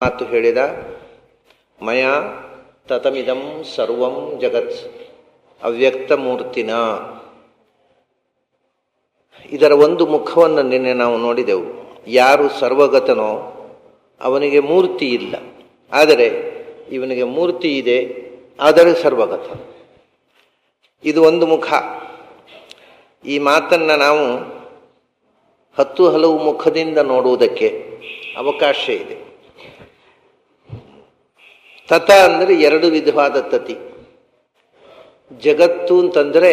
ಮಾತು ಹೇಳಿದ ಮಯ ತತಮಿದಂ ಸರ್ವಂ ಜಗತ್ ಅವ್ಯಕ್ತ ಮೂರ್ತಿನ. ಇದರ ಒಂದು ಮುಖವನ್ನು ನಿನ್ನೆ ನಾವು ನೋಡಿದೆವು. ಯಾರು ಸರ್ವಗತನೋ ಅವನಿಗೆ ಮೂರ್ತಿ ಇಲ್ಲ, ಆದರೆ ಇವನಿಗೆ ಮೂರ್ತಿ ಇದೆ, ಆದರೆ ಸರ್ವಗತ. ಇದು ಒಂದು ಮುಖ. ಈ ಮಾತನ್ನು ನಾವು 10 ಹಲವು ಮುಖದಿಂದ ನೋಡುವುದಕ್ಕೆ ಅವಕಾಶ ಇದೆ. ತತ ಅಂದರೆ 2 ವಿಧವಾದ ತತಿ. ಜಗತ್ತು ಅಂತಂದರೆ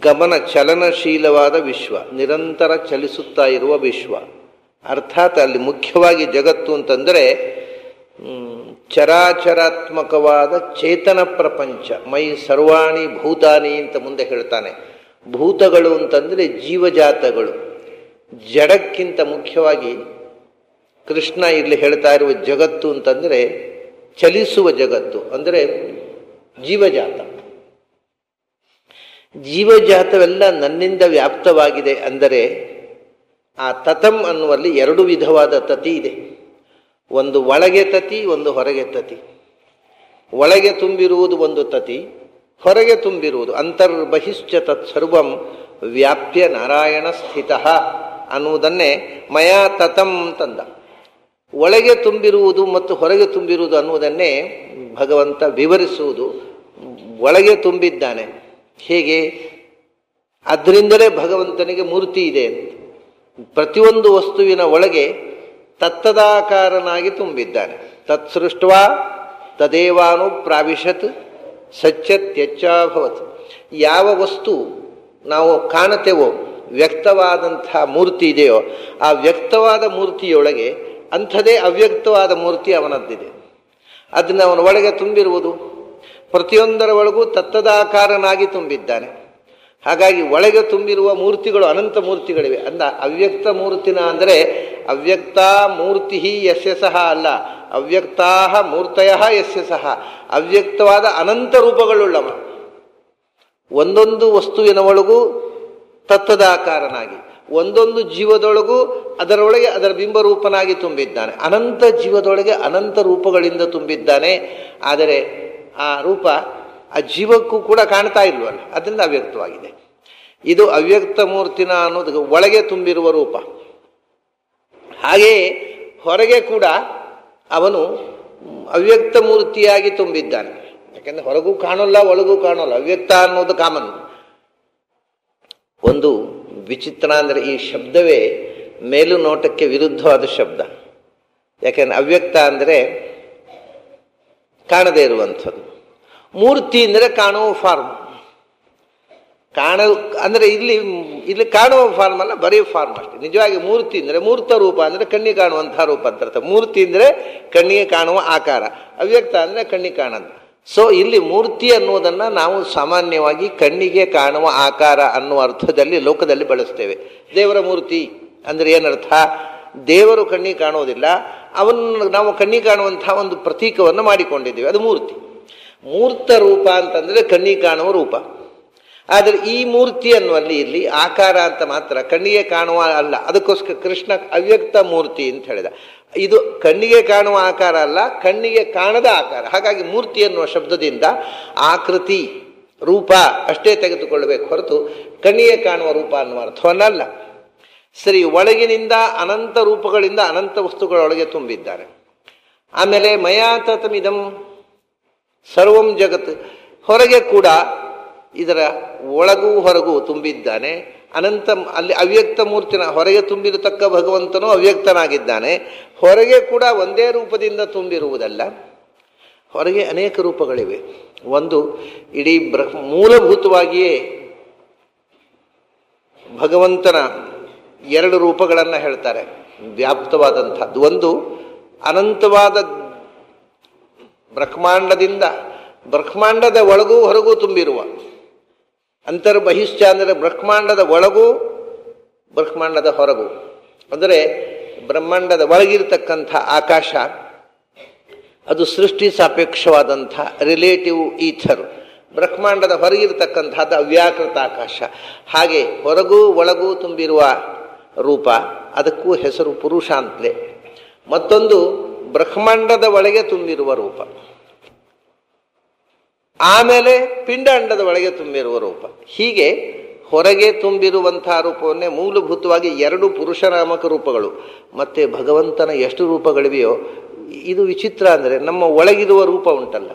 ಗಮನ ಚಲನಶೀಲವಾದ ವಿಶ್ವ, ನಿರಂತರ ಚಲಿಸುತ್ತಾ ಇರುವ ವಿಶ್ವ. ಅರ್ಥಾತ್ ಅಲ್ಲಿ ಮುಖ್ಯವಾಗಿ ಜಗತ್ತು ಅಂತಂದರೆ ಚರಾಚರಾತ್ಮಕವಾದ ಚೇತನ ಪ್ರಪಂಚ. ಮೈ ಸರ್ವಾಣಿ ಭೂತಾನಿ ಅಂತ ಮುಂದೆ ಹೇಳ್ತಾನೆ. ಭೂತಗಳು ಅಂತಂದರೆ ಜೀವಜಾತಗಳು. ಜಡಕ್ಕಿಂತ ಮುಖ್ಯವಾಗಿ ಕೃಷ್ಣ ಇಲ್ಲಿ ಹೇಳ್ತಾ ಇರುವ ಜಗತ್ತು ಅಂತಂದರೆ ಚಲಿಸುವ ಜಗತ್ತು, ಅಂದರೆ ಜೀವಜಾತ. ಜೀವಜಾತವೆಲ್ಲ ನನ್ನಿಂದ ವ್ಯಾಪ್ತವಾಗಿದೆ ಅಂದರೆ ಆ ತತಂ ಅನ್ನುವಲ್ಲಿ 2 ವಿಧವಾದ ತತಿ ಇದೆ. ಒಂದು ಒಳಗೆ ತತಿ, ಒಂದು ಹೊರಗೆ ತತಿ. ಒಳಗೆ ತುಂಬಿರುವುದು ಒಂದು ತತಿ, ಹೊರಗೆ ತುಂಬಿರುವುದು ಅಂತರ್ಬಹಿಶ್ಚ ತತ್ಸರ್ವಂ ವ್ಯಾಪ್ಯ ನಾರಾಯಣ ಸ್ಥಿತ ಅನ್ನುವುದನ್ನೇ ಮಯಾ ತತಂ ತಂದ. ಒಳಗೆ ತುಂಬಿರುವುದು ಮತ್ತು ಹೊರಗೆ ತುಂಬಿರುವುದು ಅನ್ನುವುದನ್ನೇ ಭಗವಂತ ವಿವರಿಸುವುದು. ಒಳಗೆ ತುಂಬಿದ್ದಾನೆ ಹೇಗೆ? ಅದರಿಂದಲೇ ಭಗವಂತನಿಗೆ ಮೂರ್ತಿ ಇದೆ. ಪ್ರತಿಯೊಂದು ವಸ್ತುವಿನ ಒಳಗೆ ತತ್ತದಾಕಾರನಾಗಿ ತುಂಬಿದ್ದಾನೆ. ತತ್ಸೃಷ್ಟ್ವಾ ತದೇವಾನು ಪ್ರಾವಿಶತ್ ಸಚ್ಯತ್ಯಚ್ಚಾಭವತ್. ಯಾವ ವಸ್ತು ನಾವು ಕಾಣುತ್ತೇವೋ, ವ್ಯಕ್ತವಾದಂಥ ಮೂರ್ತಿ ಇದೆಯೋ, ಆ ವ್ಯಕ್ತವಾದ ಮೂರ್ತಿಯೊಳಗೆ ಅಂಥದೇ ಅವ್ಯಕ್ತವಾದ ಮೂರ್ತಿ ಅವನದ್ದಿದೆ. ಅದನ್ನು ಅವನ ಒಳಗೆ ತುಂಬಿರುವುದು. ಪ್ರತಿಯೊಂದರ ಒಳಗೂ ತತ್ತದಾಕಾರನಾಗಿ ತುಂಬಿದ್ದಾನೆ. ಹಾಗಾಗಿ ಒಳಗೆ ತುಂಬಿರುವ ಮೂರ್ತಿಗಳು ಅನಂತ ಮೂರ್ತಿಗಳಿವೆ. ಅಂದ ಅವ್ಯಕ್ತ ಮೂರ್ತಿನ ಅಂದರೆ ಅವ್ಯಕ್ತಾ ಮೂರ್ತಿ ಯಸ್ಯ ಸಹ ಅಲ್ಲ, ಅವ್ಯಕ್ತಾ ಮೂರ್ತಯ ಯಸ್ಯ ಸಹ. ಅವ್ಯಕ್ತವಾದ ಅನಂತ ರೂಪಗಳುಳ್ಳವ. ಒಂದೊಂದು ವಸ್ತುವಿನ ಒಳಗೂ ತತ್ತದಾಕಾರನಾಗಿ, ಒಂದೊಂದು ಜೀವದೊಳಗೂ ಅದರೊಳಗೆ ಅದರ ಬಿಂಬರೂಪನಾಗಿ ತುಂಬಿದ್ದಾನೆ. ಅನಂತ ಜೀವದೊಳಗೆ ಅನಂತ ರೂಪಗಳಿಂದ ತುಂಬಿದ್ದಾನೆ. ಆದರೆ ಆ ರೂಪ ಆ ಜೀವಕ್ಕೂ ಕೂಡ ಕಾಣ್ತಾ ಇಲ್ವಲ್ಲ, ಅದರಿಂದ ಅವ್ಯಕ್ತವಾಗಿದೆ. ಇದು ಅವ್ಯಕ್ತ ಮೂರ್ತಿನ ಅನ್ನೋದು ಒಳಗೆ ತುಂಬಿರುವ ರೂಪ. ಹಾಗೆಯೇ ಹೊರಗೆ ಕೂಡ ಅವನು ಅವ್ಯಕ್ತ ಮೂರ್ತಿಯಾಗಿ ತುಂಬಿದ್ದಾನೆ. ಯಾಕೆಂದರೆ ಹೊರಗೂ ಕಾಣೋಲ್ಲ, ಒಳಗೂ ಕಾಣೋಲ್ಲ. ಅವ್ಯಕ್ತ ಅನ್ನೋದು ಕಾಮನ್. ಒಂದು ವಿಚಿತ್ರ ಅಂದರೆ ಈ ಶಬ್ದವೇ ಮೇಲು ನೋಟಕ್ಕೆ ವಿರುದ್ಧವಾದ ಶಬ್ದ. ಯಾಕೆಂದರೆ ಅವ್ಯಕ್ತ ಅಂದರೆ ಕಾಣದೇ ಇರುವಂಥದ್ದು. ಮೂರ್ತಿ ಅಂದರೆ ಕಾಣುವ ಫಾರ್ಮ್. ಅಂದರೆ ಇಲ್ಲಿ ಕಾಣುವ ಫಾರ್ಮ್ ಅಲ್ಲ, ಬರೀ ಫಾರ್ಮ್ ಅಷ್ಟೇ. ನಿಜವಾಗಿ ಮೂರ್ತಿ ಅಂದರೆ ಮೂರ್ತ ರೂಪ ಅಂದರೆ ಕಣ್ಣಿಗೆ ಕಾಣುವಂಥ ರೂಪ ಅಂತ ಅರ್ಥ. ಮೂರ್ತಿ ಅಂದರೆ ಕಣ್ಣಿಗೆ ಕಾಣುವ ಆಕಾರ, ಅವ್ಯಕ್ತ ಅಂದರೆ ಕಣ್ಣಿಗೆ ಕಾಣೋದು. ಸೊ ಇಲ್ಲಿ ಮೂರ್ತಿ ಅನ್ನುವುದನ್ನು ನಾವು ಸಾಮಾನ್ಯವಾಗಿ ಕಣ್ಣಿಗೆ ಕಾಣುವ ಆಕಾರ ಅನ್ನುವ ಅರ್ಥದಲ್ಲಿ ಲೋಕದಲ್ಲಿ ಬಳಸ್ತೇವೆ. ದೇವರ ಮೂರ್ತಿ ಅಂದರೆ ಏನರ್ಥ? ದೇವರು ಕಣ್ಣಿಗೆ ಕಾಣುವುದಿಲ್ಲ, ಅವನು ನಾವು ಕಣ್ಣಿಗೆ ಕಾಣುವಂಥ ಒಂದು ಪ್ರತೀಕವನ್ನು ಮಾಡಿಕೊಂಡಿದ್ದೇವೆ, ಅದು ಮೂರ್ತಿ. ಮೂರ್ತ ರೂಪ ಅಂತಂದರೆ ಕಣ್ಣಿಗೆ ಕಾಣುವ ರೂಪ. ಆದರೆ ಈ ಮೂರ್ತಿ ಅನ್ನುವಲ್ಲಿ ಇಲ್ಲಿ ಆಕಾರ ಅಂತ ಮಾತ್ರ, ಕಣ್ಣಿಗೆ ಕಾಣುವ ಅಲ್ಲ. ಅದಕ್ಕೋಸ್ಕರ ಕೃಷ್ಣ ಅವ್ಯಕ್ತ ಮೂರ್ತಿ ಅಂತ ಹೇಳಿದ. ಇದು ಕಣ್ಣಿಗೆ ಕಾಣುವ ಆಕಾರ ಅಲ್ಲ, ಕಣ್ಣಿಗೆ ಕಾಣದ ಆಕಾರ. ಹಾಗಾಗಿ ಮೂರ್ತಿ ಎನ್ನುವ ಶಬ್ದದಿಂದ ಆಕೃತಿ, ರೂಪ ಅಷ್ಟೇ ತೆಗೆದುಕೊಳ್ಳಬೇಕು ಹೊರತು ಕಣ್ಣಿಗೆ ಕಾಣುವ ರೂಪ ಅನ್ನುವ ಅರ್ಥವನ್ನಲ್ಲ. ಸರಿ, ಒಳಗಿನಿಂದ ಅನಂತ ರೂಪಗಳಿಂದ ಅನಂತ ವಸ್ತುಗಳೊಳಗೆ ತುಂಬಿದ್ದಾರೆ. ಆಮೇಲೆ ಮಯಾ ತತಮಿದಂ ಸರ್ವಂ ಜಗತ್, ಹೊರಗೆ ಕೂಡ ಇದರ ಒಳಗೂ ಹೊರಗೂ ತುಂಬಿದ್ದಾನೆ. ಅನಂತ ಅಲ್ಲಿ ಅವ್ಯಕ್ತ ಮೂರ್ತಿನ ಹೊರಗೆ ತುಂಬಿರತಕ್ಕ ಭಗವಂತನು ಅವ್ಯಕ್ತನಾಗಿದ್ದಾನೆ. ಹೊರಗೆ ಕೂಡ ಒಂದೇ ರೂಪದಿಂದ ತುಂಬಿರುವುದಲ್ಲ, ಹೊರಗೆ ಅನೇಕ ರೂಪಗಳಿವೆ. ಒಂದು ಇಡೀ ಮೂಲಭೂತವಾಗಿಯೇ ಭಗವಂತನ 2 ರೂಪಗಳನ್ನು ಹೇಳ್ತಾರೆ, ವ್ಯಾಪ್ತವಾದಂಥದ್ದು. ಒಂದು ಅನಂತವಾದ ಬ್ರಹ್ಮಾಂಡದ ಒಳಗೂ ಹೊರಗೂ ತುಂಬಿರುವ ಅಂತರ್ಬಹಿಶ್ಚ ಅಂದರೆ ಬ್ರಹ್ಮಾಂಡದ ಒಳಗೂ ಬ್ರಹ್ಮಾಂಡದ ಹೊರಗೂ. ಅಂದರೆ ಬ್ರಹ್ಮಾಂಡದ ಒಳಗಿರತಕ್ಕಂಥ ಆಕಾಶ ಅದು ಸೃಷ್ಟಿ ಸಾಪೇಕ್ಷವಾದಂಥ ರಿಲೇಟಿವ್ ಈಥರ್. ಬ್ರಹ್ಮಾಂಡದ ಹೊರಗಿರತಕ್ಕಂಥದ್ದು ಅವ್ಯಾಕೃತ ಆಕಾಶ. ಹಾಗೆ ಹೊರಗೂ ಒಳಗೂ ತುಂಬಿರುವ ರೂಪ, ಅದಕ್ಕೂ ಹೆಸರು ಪುರುಷ ಅಂತಲೇ. ಮತ್ತೊಂದು ಬ್ರಹ್ಮಾಂಡದ ಒಳಗೆ ತುಂಬಿರುವ ರೂಪ, ಆಮೇಲೆ ಪಿಂಡಾಂಡದ ಒಳಗೆ ತುಂಬಿರುವ ರೂಪ. ಹೀಗೆ ಹೊರಗೆ ತುಂಬಿರುವಂತಹ ರೂಪವನ್ನೇ ಮೂಲಭೂತವಾಗಿ ಎರಡು ಪುರುಷನಾಮಕ ರೂಪಗಳು. ಮತ್ತೆ ಭಗವಂತನ ಎಷ್ಟು ರೂಪಗಳಿವೆಯೋ, ಇದು ವಿಚಿತ್ರ ಅಂದರೆ ನಮ್ಮ ಒಳಗಿರುವ ರೂಪ ಉಂಟಲ್ಲ,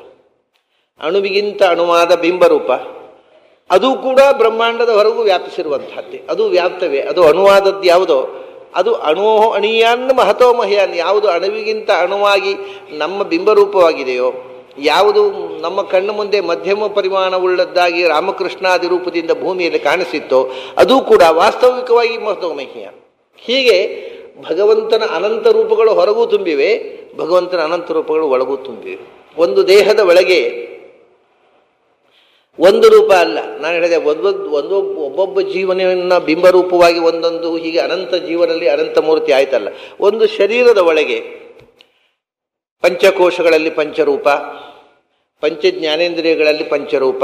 ಅಣುವಿಗಿಂತ ಅಣುವಾದ ಬಿಂಬರೂಪ, ಅದು ಕೂಡ ಬ್ರಹ್ಮಾಂಡದ ಹೊರಗೂ ವ್ಯಾಪಿಸಿರುವಂತಹದ್ದೇ. ಅದು ವ್ಯಾಪ್ತವೇ. ಅದು ಅಣುವಾದದ್ದು ಯಾವುದೋ ಅದು ಅಣೋ ಅಣೀಯಾನ್ ಮಹತೋ ಮಹ್ಯಾನ್, ಯಾವುದು ಅಣುವಿಗಿಂತ ಅಣುವಾಗಿ ನಮ್ಮ ಬಿಂಬರೂಪವಾಗಿದೆಯೋ, ಯಾವುದು ನಮ್ಮ ಕಣ್ಣು ಮುಂದೆ ಮಧ್ಯಮ ಪರಿಮಾಣವುಳ್ಳದ್ದಾಗಿ ರಾಮಕೃಷ್ಣಾದಿ ರೂಪದಿಂದ ಭೂಮಿಯಲ್ಲಿ ಕಾಣಿಸಿತ್ತೋ ಅದು ಕೂಡ ವಾಸ್ತವಿಕವಾಗಿ ಮಹತೋ ಮಹ್ಯಾನ್. ಹೀಗೆ ಭಗವಂತನ ಅನಂತ ರೂಪಗಳು ಹೊರಗೂ ತುಂಬಿವೆ, ಭಗವಂತನ ಅನಂತ ರೂಪಗಳು ಒಳಗೂ ತುಂಬಿವೆ. ಒಂದು ದೇಹದ ಒಳಗೆ ಒಂದು ರೂಪ ಅಲ್ಲ, ನಾನು ಹೇಳಿದೆ ಒಬ್ಬೊಬ್ಬ ಜೀವನ ಬಿಂಬರೂಪವಾಗಿ ಒಂದೊಂದು, ಹೀಗೆ ಅನಂತ ಜೀವನಲ್ಲಿ ಅನಂತ ಮೂರ್ತಿ ಆಯ್ತಲ್ಲ. ಒಂದು ಶರೀರದ ಒಳಗೆ ಪಂಚಕೋಶಗಳಲ್ಲಿ ಪಂಚರೂಪ, ಪಂಚಜ್ಞಾನೇಂದ್ರಿಯಗಳಲ್ಲಿ ಪಂಚರೂಪ,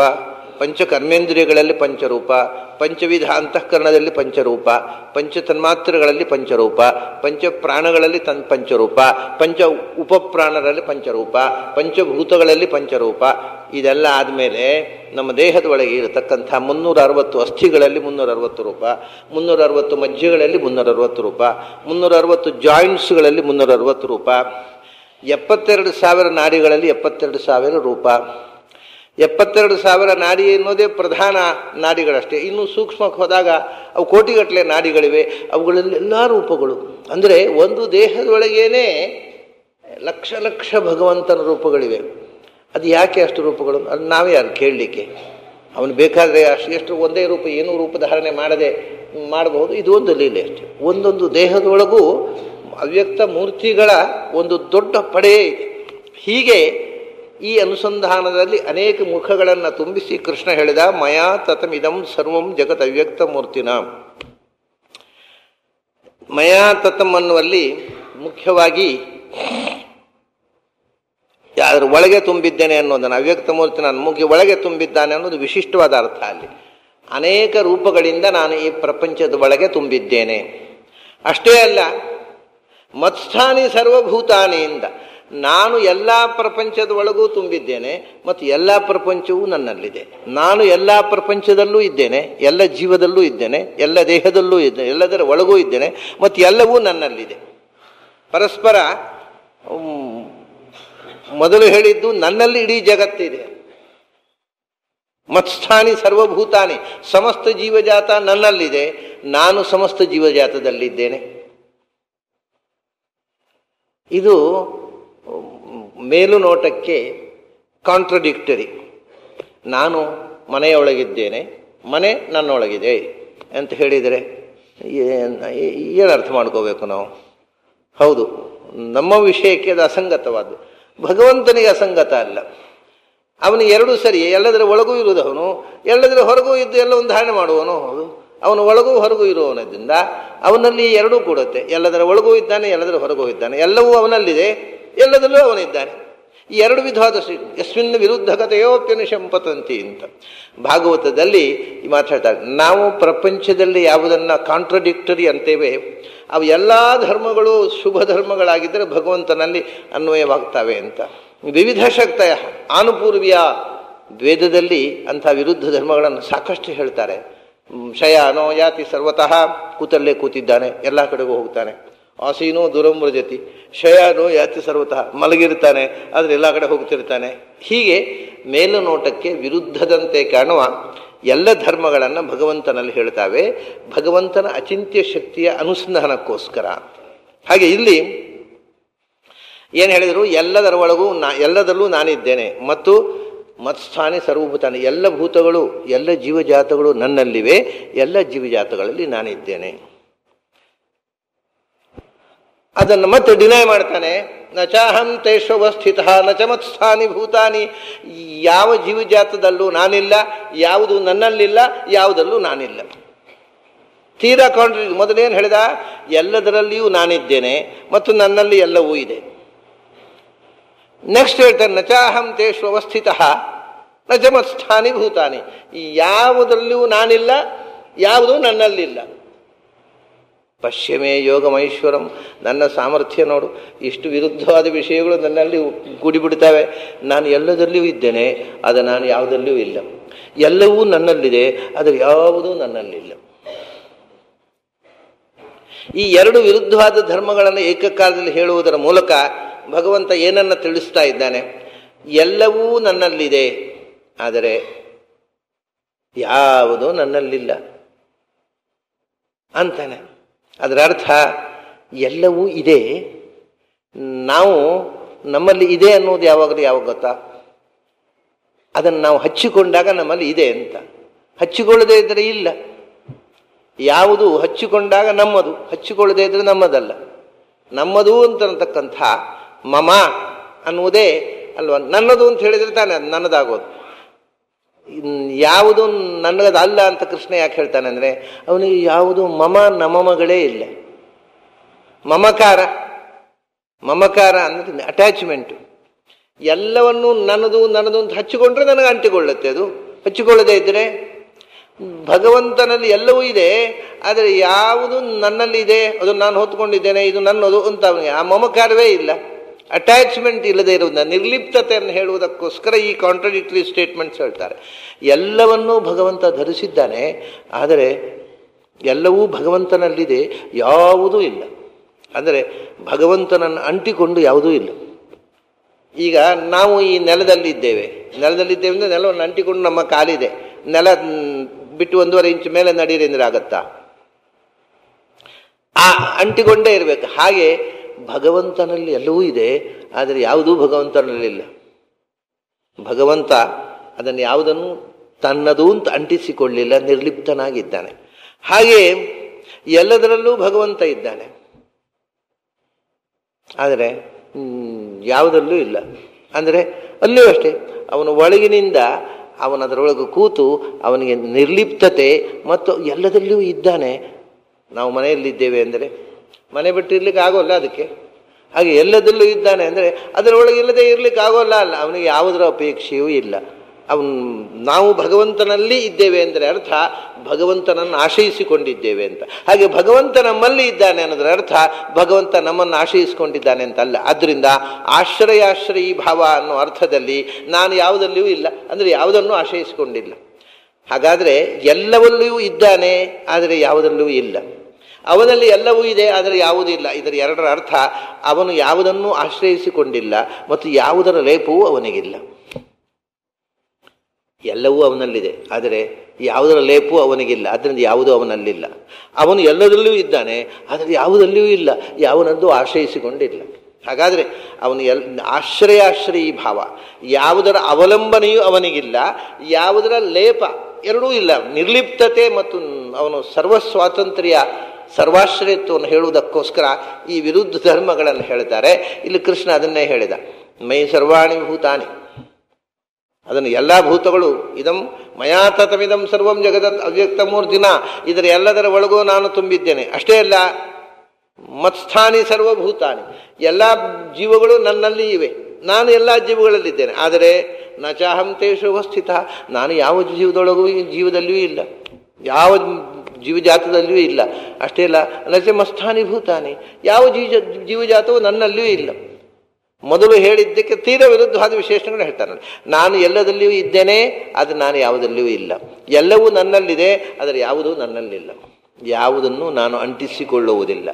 ಪಂಚಕರ್ಮೇಂದ್ರಿಯಗಳಲ್ಲಿ ಪಂಚರೂಪ, ಪಂಚವಿಧ ಅಂತಃಕರಣದಲ್ಲಿ ಪಂಚರೂಪ, ಪಂಚ ತನ್ಮಾತ್ರೆಗಳಲ್ಲಿ ಪಂಚರೂಪ, ಪಂಚ ಪ್ರಾಣಗಳಲ್ಲಿ ಪಂಚರೂಪ, ಪಂಚ ಉಪಪ್ರಾಣರಲ್ಲಿ ಪಂಚರೂಪ, ಪಂಚಭೂತಗಳಲ್ಲಿ ಪಂಚರೂಪ. ಇದೆಲ್ಲ ಆದಮೇಲೆ ನಮ್ಮ ದೇಹದ ಒಳಗೆ ಇರತಕ್ಕಂಥ 360 ಅಸ್ಥಿಗಳಲ್ಲಿ 360 ರೂಪ, 360 ಮಜ್ಜೆಗಳಲ್ಲಿ 360 ರೂಪ, 360 ಜಾಯಿಂಟ್ಸ್ಗಳಲ್ಲಿ 360 ರೂಪ, 72,000 ನಾಡಿಗಳಲ್ಲಿ 72,000 ರೂಪ. 72,000 ನಾಡಿ ಎನ್ನುವುದೇ ಪ್ರಧಾನ ನಾಡಿಗಳಷ್ಟೇ. ಇನ್ನು ಸೂಕ್ಷ್ಮಕ್ಕೆ ಹೋದಾಗ ಅವು ಕೋಟಿಗಟ್ಟಲೆ ನಾಡಿಗಳಿವೆ, ಅವುಗಳಲ್ಲೆಲ್ಲ ರೂಪಗಳು. ಅಂದರೆ ಒಂದು ದೇಹದೊಳಗೇನೆ ಲಕ್ಷ ಲಕ್ಷ ಭಗವಂತನ ರೂಪಗಳಿವೆ. ಅದು ಯಾಕೆ ಅಷ್ಟು ರೂಪಗಳು? ಅದು ನಾವೇ ಯಾರು ಕೇಳಲಿಕ್ಕೆ? ಅವನು ಬೇಕಾದರೆ ಎಷ್ಟು ಒಂದೇ ರೂಪ ಏನೂ ರೂಪಧಾರಣೆ ಮಾಡದೆ ಮಾಡಬಹುದು. ಇದು ಒಂದು ಲೀಲೆ ಅಷ್ಟೆ. ಒಂದೊಂದು ದೇಹದೊಳಗೂ ಅವ್ಯಕ್ತ ಮೂರ್ತಿಗಳ ಒಂದು ದೊಡ್ಡ ಪಡೆಯೇ ಇದೆ. ಹೀಗೆ ಈ ಅನುಸಂಧಾನದಲ್ಲಿ ಅನೇಕ ಮುಖಗಳನ್ನು ತುಂಬಿಸಿ ಕೃಷ್ಣ ಹೇಳಿದ, ಮಯಾ ತತಮಿದಂ ಸರ್ವಂ ಜಗತ್ ಅವ್ಯಕ್ತ ಮೂರ್ತಿನ. ಮಯಾ ತತಂ ಅನ್ನುವಲ್ಲಿ ಮುಖ್ಯವಾಗಿ ಯಾರು ಒಳಗೆ ತುಂಬಿದ್ದೇನೆ ಅನ್ನೋದನ್ನು, ಅವ್ಯಕ್ತ ಮೂರ್ತಿ ನಾನು ಒಳಗೆ ತುಂಬಿದ್ದಾನೆ ಅನ್ನೋದು ವಿಶಿಷ್ಟವಾದ ಅರ್ಥ. ಅಲ್ಲಿ ಅನೇಕ ರೂಪಗಳಿಂದ ನಾನು ಈ ಪ್ರಪಂಚದ ಒಳಗೆ ತುಂಬಿದ್ದೇನೆ. ಅಷ್ಟೇ ಅಲ್ಲ, ಮತ್ಸ್ಥಾನಿ ಸರ್ವಭೂತಾನಿಯಿಂದ ನಾನು ಎಲ್ಲ ಪ್ರಪಂಚದ ಒಳಗೂ ತುಂಬಿದ್ದೇನೆ ಮತ್ತು ಎಲ್ಲ ಪ್ರಪಂಚವೂ ನನ್ನಲ್ಲಿದೆ. ನಾನು ಎಲ್ಲ ಪ್ರಪಂಚದಲ್ಲೂ ಇದ್ದೇನೆ, ಎಲ್ಲ ಜೀವದಲ್ಲೂ ಇದ್ದೇನೆ, ಎಲ್ಲ ದೇಹದಲ್ಲೂ ಇದ್ದೇನೆ, ಎಲ್ಲದರ ಒಳಗೂ ಇದ್ದೇನೆ ಮತ್ತು ಎಲ್ಲವೂ ನನ್ನಲ್ಲಿದೆ. ಪರಸ್ಪರ ಮೊದಲು ಹೇಳಿದ್ದು ನನ್ನಲ್ಲಿ ಇಡೀ ಜಗತ್ತಿದೆ. ಮತ್ಸ್ಥಾನಿ ಸರ್ವಭೂತಾನಿ, ಸಮಸ್ತ ಜೀವಜಾತ ನನ್ನಲ್ಲಿದೆ, ನಾನು ಸಮಸ್ತ ಜೀವಜಾತದಲ್ಲಿದ್ದೇನೆ. ಇದು ಮೇಲು ನೋಟಕ್ಕೆ ಕಾಂಟ್ರಡಿಕ್ಟರಿ. ನಾನು ಮನೆಯೊಳಗಿದ್ದೇನೆ, ಮನೆ ನನ್ನೊಳಗಿದೆ ಅಂತ ಹೇಳಿದರೆ ಏನು ಅರ್ಥ ಮಾಡ್ಕೋಬೇಕು ನಾವು? ಹೌದು, ನಮ್ಮ ವಿಷಯಕ್ಕೆ ಅದು ಅಸಂಗತವಾದ್ದು. ಭಗವಂತನಿಗೆ ಅಸಂಗತ ಅಲ್ಲ. ಅವನು ಎರಡೂ ಸರಿ, ಎಲ್ಲದರ ಒಳಗೂ ಇರುವುದವನು, ಎಲ್ಲದರ ಹೊರಗೂ ಇದ್ದು ಎಲ್ಲವನ್ನು ಧಾರಣೆ ಮಾಡುವವನು. ಹೌದು, ಅವನು ಒಳಗೂ ಹೊರಗೂ ಇರುವವನದಿಂದ ಅವನಲ್ಲಿ ಎರಡೂ ಕೂಡುತ್ತೆ. ಎಲ್ಲದರ ಒಳಗೂ ಇದ್ದಾನೆ, ಎಲ್ಲದರ ಹೊರಗೂ ಇದ್ದಾನೆ, ಎಲ್ಲವೂ ಅವನಲ್ಲಿದೆ, ಎಲ್ಲದರಲ್ಲೂ ಅವನಿದ್ದಾನೆ. ಈ ಎರಡು ವಿಧವಾದ ಯಸ್ಮಿನ್ ವಿರುದ್ಧ ಕಥೆಯೋಪ್ಯನುಶಂಪತಂತಿ ಅಂತ ಭಾಗವತದಲ್ಲಿ ಮಾತಾಡ್ತಾರೆ. ನಾವು ಪ್ರಪಂಚದಲ್ಲಿ ಯಾವುದನ್ನು ಕಾಂಟ್ರಡಿಕ್ಟರಿ ಅಂತೇವೆ, ಅವು ಎಲ್ಲ ಧರ್ಮಗಳು ಶುಭ ಧರ್ಮಗಳಾಗಿದ್ದರೆ ಭಗವಂತನಲ್ಲಿ ಅನ್ವಯವಾಗ್ತವೆ ಅಂತ. ವಿವಿಧ ಶಕ್ತಯ ಆನುಪೂರ್ವ್ಯ ವೇದದಲ್ಲಿ ಅಂಥ ವಿರುದ್ಧ ಧರ್ಮಗಳನ್ನು ಸಾಕಷ್ಟು ಹೇಳ್ತಾರೆ. ಶಯಾನೋ ಯಾತಿ ಸರ್ವತಃ, ಕೂತಲ್ಲೇ ಕೂತಿದ್ದಾನೆ, ಎಲ್ಲ ಕಡೆಗೂ ಹೋಗ್ತಾನೆ. ಆಸೀನೋ ದುರಮೃಜತಿ, ಶಯಾನೋ ಯಾತಿ ಸರ್ವತಃ, ಮಲಗಿರ್ತಾನೆ ಆದರೆ ಎಲ್ಲ ಕಡೆ ಹೋಗ್ತಿರ್ತಾನೆ. ಹೀಗೆ ಮೇಲು ನೋಟಕ್ಕೆ ವಿರುದ್ಧದಂತೆ ಕಾಣುವ ಎಲ್ಲ ಧರ್ಮಗಳನ್ನು ಭಗವಂತನಲ್ಲಿ ಹೇಳ್ತಾವೆ, ಭಗವಂತನ ಅಚಿಂತ್ಯ ಶಕ್ತಿಯ ಅನುಸಂಧಾನಕ್ಕೋಸ್ಕರ. ಹಾಗೆ ಇಲ್ಲಿ ಏನು ಹೇಳಿದರು? ಎಲ್ಲದರ ಒಳಗೂ ಎಲ್ಲದರಲ್ಲೂ ನಾನಿದ್ದೇನೆ ಮತ್ತು ಮತ್ಸ್ಥಾನಿ ಸರ್ವಭೂತಾನಿ, ಎಲ್ಲ ಭೂತಗಳು ಎಲ್ಲ ಜೀವಜಾತಗಳು ನನ್ನಲ್ಲಿವೆ, ಎಲ್ಲ ಜೀವಜಾತಗಳಲ್ಲಿ ನಾನಿದ್ದೇನೆ. ಅದನ್ನು ಮತ್ತೆ ಡಿನೈ ಮಾಡ್ತಾನೆ. ನಚಾಹಂ ತೇಷ್ವಸ್ಥಿತ ನಚ ಮತ್ಸ್ಥಾನಿ ಭೂತಾನಿ, ಯಾವ ಜೀವಜಾತದಲ್ಲೂ ನಾನಿಲ್ಲ, ಯಾವುದು ನನ್ನಲ್ಲಿಲ್ಲ, ಯಾವುದಲ್ಲೂ ನಾನಿಲ್ಲ. ತೀರಾ ಕಾಂಟ್ರಡಿ. ಮೊದಲೇನು ಹೇಳಿದ? ಎಲ್ಲದರಲ್ಲಿಯೂ ನಾನಿದ್ದೇನೆ ಮತ್ತು ನನ್ನಲ್ಲಿ ಎಲ್ಲವೂ ಇದೆ. ನೆಕ್ಸ್ಟ್ ಹೇಳ್ತಾನೆ, ನಚಾಹಂ ತೇಷ್ವಸ್ಥಿತ ನಚ ಮತ್ಸ್ಥಾನಿ ಭೂತಾನಿ, ಯಾವುದರಲ್ಲಿಯೂ ನಾನಿಲ್ಲ, ಯಾವುದೂ ನನ್ನಲ್ಲಿಲ್ಲ. ಪಶ್ಯಮೇ ಯೋಗಮೈಶ್ವರಂ, ನನ್ನ ಸಾಮರ್ಥ್ಯ ನೋಡು, ಇಷ್ಟು ವಿರುದ್ಧವಾದ ವಿಷಯಗಳು ನನ್ನಲ್ಲಿ ಕೂಡಿಬಿಡ್ತವೆ. ನಾನು ಎಲ್ಲದಲ್ಲಿಯೂ ಇದ್ದೇನೆ, ಆದರೆ ನಾನು ಯಾವುದಲ್ಲಿಯೂ ಇಲ್ಲ. ಎಲ್ಲವೂ ನನ್ನಲ್ಲಿದೆ, ಆದರೆ ಯಾವುದೂ ನನ್ನಲ್ಲಿಲ್ಲ. ಈ ಎರಡು ವಿರುದ್ಧವಾದ ಧರ್ಮಗಳನ್ನು ಏಕಕಾಲದಲ್ಲಿ ಹೇಳುವುದರ ಮೂಲಕ ಭಗವಂತ ಏನನ್ನ ತಿಳಿಸ್ತಾ ಇದ್ದಾನೆ? ಎಲ್ಲವೂ ನನ್ನಲ್ಲಿದೆ, ಆದರೆ ಯಾವುದೂ ನನ್ನಲ್ಲಿಲ್ಲ ಅಂತಾನೆ. ಅದರ ಅರ್ಥ ಎಲ್ಲವೂ ಇದೆ, ನಾವು ನಮ್ಮಲ್ಲಿ ಇದೆ ಅನ್ನೋದು ಯಾವಾಗ ಗೊತ್ತಾ? ಅದನ್ನು ನಾವು ಹಚ್ಚಿಕೊಂಡಾಗ ನಮ್ಮಲ್ಲಿ ಇದೆ ಅಂತ. ಹಚ್ಚಿಕೊಳ್ಳದೇ ಇದ್ದರೆ ಇಲ್ಲ. ಯಾವುದು ಹಚ್ಚಿಕೊಂಡಾಗ ನಮ್ಮದು, ಹಚ್ಚಿಕೊಳ್ಳದೇ ಇದ್ದರೆ ನಮ್ಮದಲ್ಲ. ನಮ್ಮದು ಅಂತಕ್ಕಂಥ ಮಮ ಅನ್ನುವುದೇ ಅಲ್ವಾ, ನನ್ನದು ಅಂತ ಹೇಳಿದರೆ ತಾನೆ ಅದು ನನ್ನದಾಗೋದು. ಯಾವುದು ನನ್ನದಲ್ಲ ಅಂತ ಕೃಷ್ಣ ಯಾಕೆ ಹೇಳ್ತಾನೆ ಅಂದರೆ, ಅವನಿಗೆ ಯಾವುದು ಮಮ ನಮಮಗಳೇ ಇಲ್ಲ. ಮಮಕಾರ ಅಂದರೆ ಅಟ್ಯಾಚ್ಮೆಂಟು. ಎಲ್ಲವನ್ನೂ ನನ್ನದು ಅಂತ ಹಚ್ಚಿಕೊಂಡ್ರೆ ನನಗೆ ಅಂಟಿಕೊಳ್ಳುತ್ತೆ. ಅದು ಹಚ್ಚಿಕೊಳ್ಳದೇ ಇದ್ದರೆ, ಭಗವಂತನಲ್ಲಿ ಎಲ್ಲವೂ ಇದೆ, ಆದರೆ ಯಾವುದು ನನ್ನಲ್ಲಿ ಇದೆ ಅದು ನಾನು ಹೊತ್ಕೊಂಡಿದ್ದೇನೆ, ಇದು ನನ್ನದು ಅಂತ ಅವನಿಗೆ ಆ ಮಮಕಾರವೇ ಇಲ್ಲ. ಅಟ್ಯಾಚ್ಮೆಂಟ್ ಇಲ್ಲದೆ ಇರುವುದನ್ನ, ನಿರ್ಲಿಪ್ತತೆಯನ್ನು ಹೇಳುವುದಕ್ಕೋಸ್ಕರ ಈ ಕಾಂಟ್ರಡಿಕ್ಟರಿ ಸ್ಟೇಟ್ಮೆಂಟ್ಸ್ ಹೇಳ್ತಾರೆ. ಎಲ್ಲವನ್ನೂ ಭಗವಂತ ಧರಿಸಿದ್ದಾನೆ, ಆದರೆ ಎಲ್ಲವೂ ಭಗವಂತನಲ್ಲಿದೆ, ಯಾವುದೂ ಇಲ್ಲ. ಅಂದರೆ ಭಗವಂತನನ್ನು ಅಂಟಿಕೊಂಡು ಯಾವುದೂ ಇಲ್ಲ. ಈಗ ನಾವು ಈ ನೆಲದಲ್ಲಿದ್ದೇವೆ ಅಂದರೆ ನೆಲವನ್ನು ಅಂಟಿಕೊಂಡು ನಮ್ಮ ಕಾಲಿದೆ. ನೆಲ ಬಿಟ್ಟು 1.5 ಇಂಚು ಮೇಲೆ ನಡೀರಿ ಅಂದರೆ ಆಗತ್ತಾ? ಆ ಅಂಟಿಕೊಂಡೇ ಇರಬೇಕು. ಹಾಗೆ ಭಗವಂತನಲ್ಲಿ ಎಲ್ಲವೂ ಇದೆ, ಆದರೆ ಯಾವುದೂ ಭಗವಂತನಲ್ಲಿಲ್ಲ. ಭಗವಂತ ಅದನ್ನು ಯಾವುದನ್ನು ತನ್ನದು ಅಂತ ಅಂಟಿಸಿಕೊಳ್ಳಿಲ್ಲ, ನಿರ್ಲಿಪ್ತನಾಗಿದ್ದಾನೆ. ಹಾಗೆ ಎಲ್ಲದರಲ್ಲೂ ಭಗವಂತ ಇದ್ದಾನೆ, ಆದರೆ ಯಾವುದರಲ್ಲೂ ಇಲ್ಲ. ಅಂದರೆ ಅಲ್ಲಿಯೂ ಅಷ್ಟೇ, ಅವನ ಒಳಗಿನಿಂದ ಅವನದರೊಳಗೆ ಕೂತು ಅವನಿಗೆ ನಿರ್ಲಿಪ್ತತೆ ಮತ್ತು ಎಲ್ಲದಲ್ಲಿಯೂ ಇದ್ದಾನೆ. ನಾವು ಮನೆಯಲ್ಲಿದ್ದೇವೆ ಅಂದರೆ ಮನೆ ಬಿಟ್ಟು ಇರ್ಲಿಕ್ಕೆ ಆಗೋಲ್ಲ ಅದಕ್ಕೆ. ಹಾಗೆ ಎಲ್ಲದಲ್ಲೂ ಇದ್ದಾನೆ ಅಂದರೆ ಅದರೊಳಗೆ ಇಲ್ಲದೆ ಇರ್ಲಿಕ್ಕೆ ಆಗೋಲ್ಲ ಅಲ್ಲ, ಅವನಿಗೆ ಯಾವುದರ ಅಪೇಕ್ಷೆಯೂ ಇಲ್ಲ. ನಾವು ಭಗವಂತನಲ್ಲಿ ಇದ್ದೇವೆ ಅಂದರೆ ಅರ್ಥ ಭಗವಂತನನ್ನು ಆಶ್ರಯಿಸಿಕೊಂಡಿದ್ದೇವೆ ಅಂತ. ಹಾಗೆ ಭಗವಂತ ನಮ್ಮಲ್ಲಿ ಇದ್ದಾನೆ ಅನ್ನೋದರ ಅರ್ಥ ಭಗವಂತ ನಮ್ಮನ್ನು ಆಶ್ರಯಿಸಿಕೊಂಡಿದ್ದಾನೆ ಅಂತಲ್ಲ. ಆದ್ದರಿಂದ ಆಶ್ರಯಾಶ್ರಯಿ ಭಾವ ಅನ್ನೋ ಅರ್ಥದಲ್ಲಿ ನಾನು ಯಾವುದಲ್ಲಿಯೂ ಇಲ್ಲ ಅಂದರೆ ಯಾವುದನ್ನು ಆಶ್ರಯಿಸಿಕೊಂಡಿಲ್ಲ. ಹಾಗಾದರೆ ಎಲ್ಲವಲ್ಲಿಯೂ ಇದ್ದಾನೆ, ಆದರೆ ಯಾವುದಲ್ಲಿಯೂ ಇಲ್ಲ. ಅವನಲ್ಲಿ ಎಲ್ಲವೂ ಇದೆ, ಆದರೆ ಯಾವುದೂ ಇಲ್ಲ. ಇದರ ಎರಡರ ಅರ್ಥ ಅವನು ಯಾವುದನ್ನೂ ಆಶ್ರಯಿಸಿಕೊಂಡಿಲ್ಲ ಮತ್ತು ಯಾವುದರ ಲೇಪವೂ ಅವನಿಗಿಲ್ಲ. ಎಲ್ಲವೂ ಅವನಲ್ಲಿದೆ, ಆದರೆ ಯಾವುದರ ಲೇಪವೂ ಅವನಿಗಿಲ್ಲ, ಅದರಿಂದ ಯಾವುದೂ ಅವನಲ್ಲಿಲ್ಲ. ಅವನು ಎಲ್ಲದರಲ್ಲಿಯೂ ಇದ್ದಾನೆ, ಆದರೆ ಯಾವುದಲ್ಲಿಯೂ ಇಲ್ಲ, ಯಾವನದ್ದು ಆಶ್ರಯಿಸಿಕೊಂಡಿಲ್ಲ. ಹಾಗಾದರೆ ಅವನು ಆಶ್ರಯಾಶ್ರಯಿ ಭಾವ, ಯಾವುದರ ಅವಲಂಬನೆಯೂ ಅವನಿಗಿಲ್ಲ, ಯಾವುದರ ಲೇಪ ಎರಡೂ ಇಲ್ಲ. ನಿರ್ಲಿಪ್ತತೆ ಮತ್ತು ಅವನು ಸರ್ವಸ್ವಾತಂತ್ರ್ಯ ಸರ್ವಾಶ್ರಯತ್ವವನ್ನು ಹೇಳುವುದಕ್ಕೋಸ್ಕರ ಈ ವಿರುದ್ಧ ಧರ್ಮಗಳನ್ನು ಹೇಳ್ತಾರೆ. ಇಲ್ಲಿ ಕೃಷ್ಣ ಅದನ್ನೇ ಹೇಳಿದ, ಮೈ ಸರ್ವಾಣಿ ಭೂತಾನಿ, ಅದನ್ನು ಎಲ್ಲ ಭೂತಗಳು ಇದಂ ಮಯಾ ತತಮಿದಂ ಸರ್ವಂ ಜಗದತ್ ಅವ್ಯಕ್ತಮೂರ್ತಿನ, ಇದರ ಎಲ್ಲದರ ಒಳಗೂ ನಾನು ತುಂಬಿದ್ದೇನೆ. ಅಷ್ಟೇ ಅಲ್ಲ, ಮತ್ಸ್ಥಾನಿ ಸರ್ವಭೂತಾನಿ, ಎಲ್ಲ ಜೀವಗಳು ನನ್ನಲ್ಲಿ ಇವೆ, ನಾನು ಎಲ್ಲ ಜೀವಗಳಲ್ಲಿದ್ದೇನೆ. ಆದರೆ ನ ಚಾಹಂ ತೇಷು ಉಪಸ್ಥಿತ, ನಾನು ಯಾವ ಜೀವದಲ್ಲಿಯೂ ಇಲ್ಲ, ಯಾವ ಜೀವಜಾತದಲ್ಲಿಯೂ ಇಲ್ಲ. ಅಷ್ಟೇ ಅಲ್ಲ, ನಚ ಮತ್ಸ್ಥಾನಿ ಭೂತಾನಿ, ಯಾವ ಜೀವಜಾತವು ನನ್ನಲ್ಲಿಯೂ ಇಲ್ಲ. ಮೊದಲು ಹೇಳಿದ್ದಕ್ಕೆ ತೀರ ವಿರುದ್ಧವಾದ ವಿಶೇಷಣಗಳು ಹೇಳ್ತಾರೆ. ನಾನು ಎಲ್ಲದಲ್ಲಿಯೂ ಇದ್ದೇನೆ, ಆದರೆ ನಾನು ಯಾವುದಲ್ಲಿಯೂ ಇಲ್ಲ. ಎಲ್ಲವೂ ನನ್ನಲ್ಲಿದೆ, ಆದರೆ ಯಾವುದೂ ನನ್ನಲ್ಲಿಲ್ಲ. ಯಾವುದನ್ನು ನಾನು ಅಂಟಿಸಿಕೊಳ್ಳುವುದಿಲ್ಲ.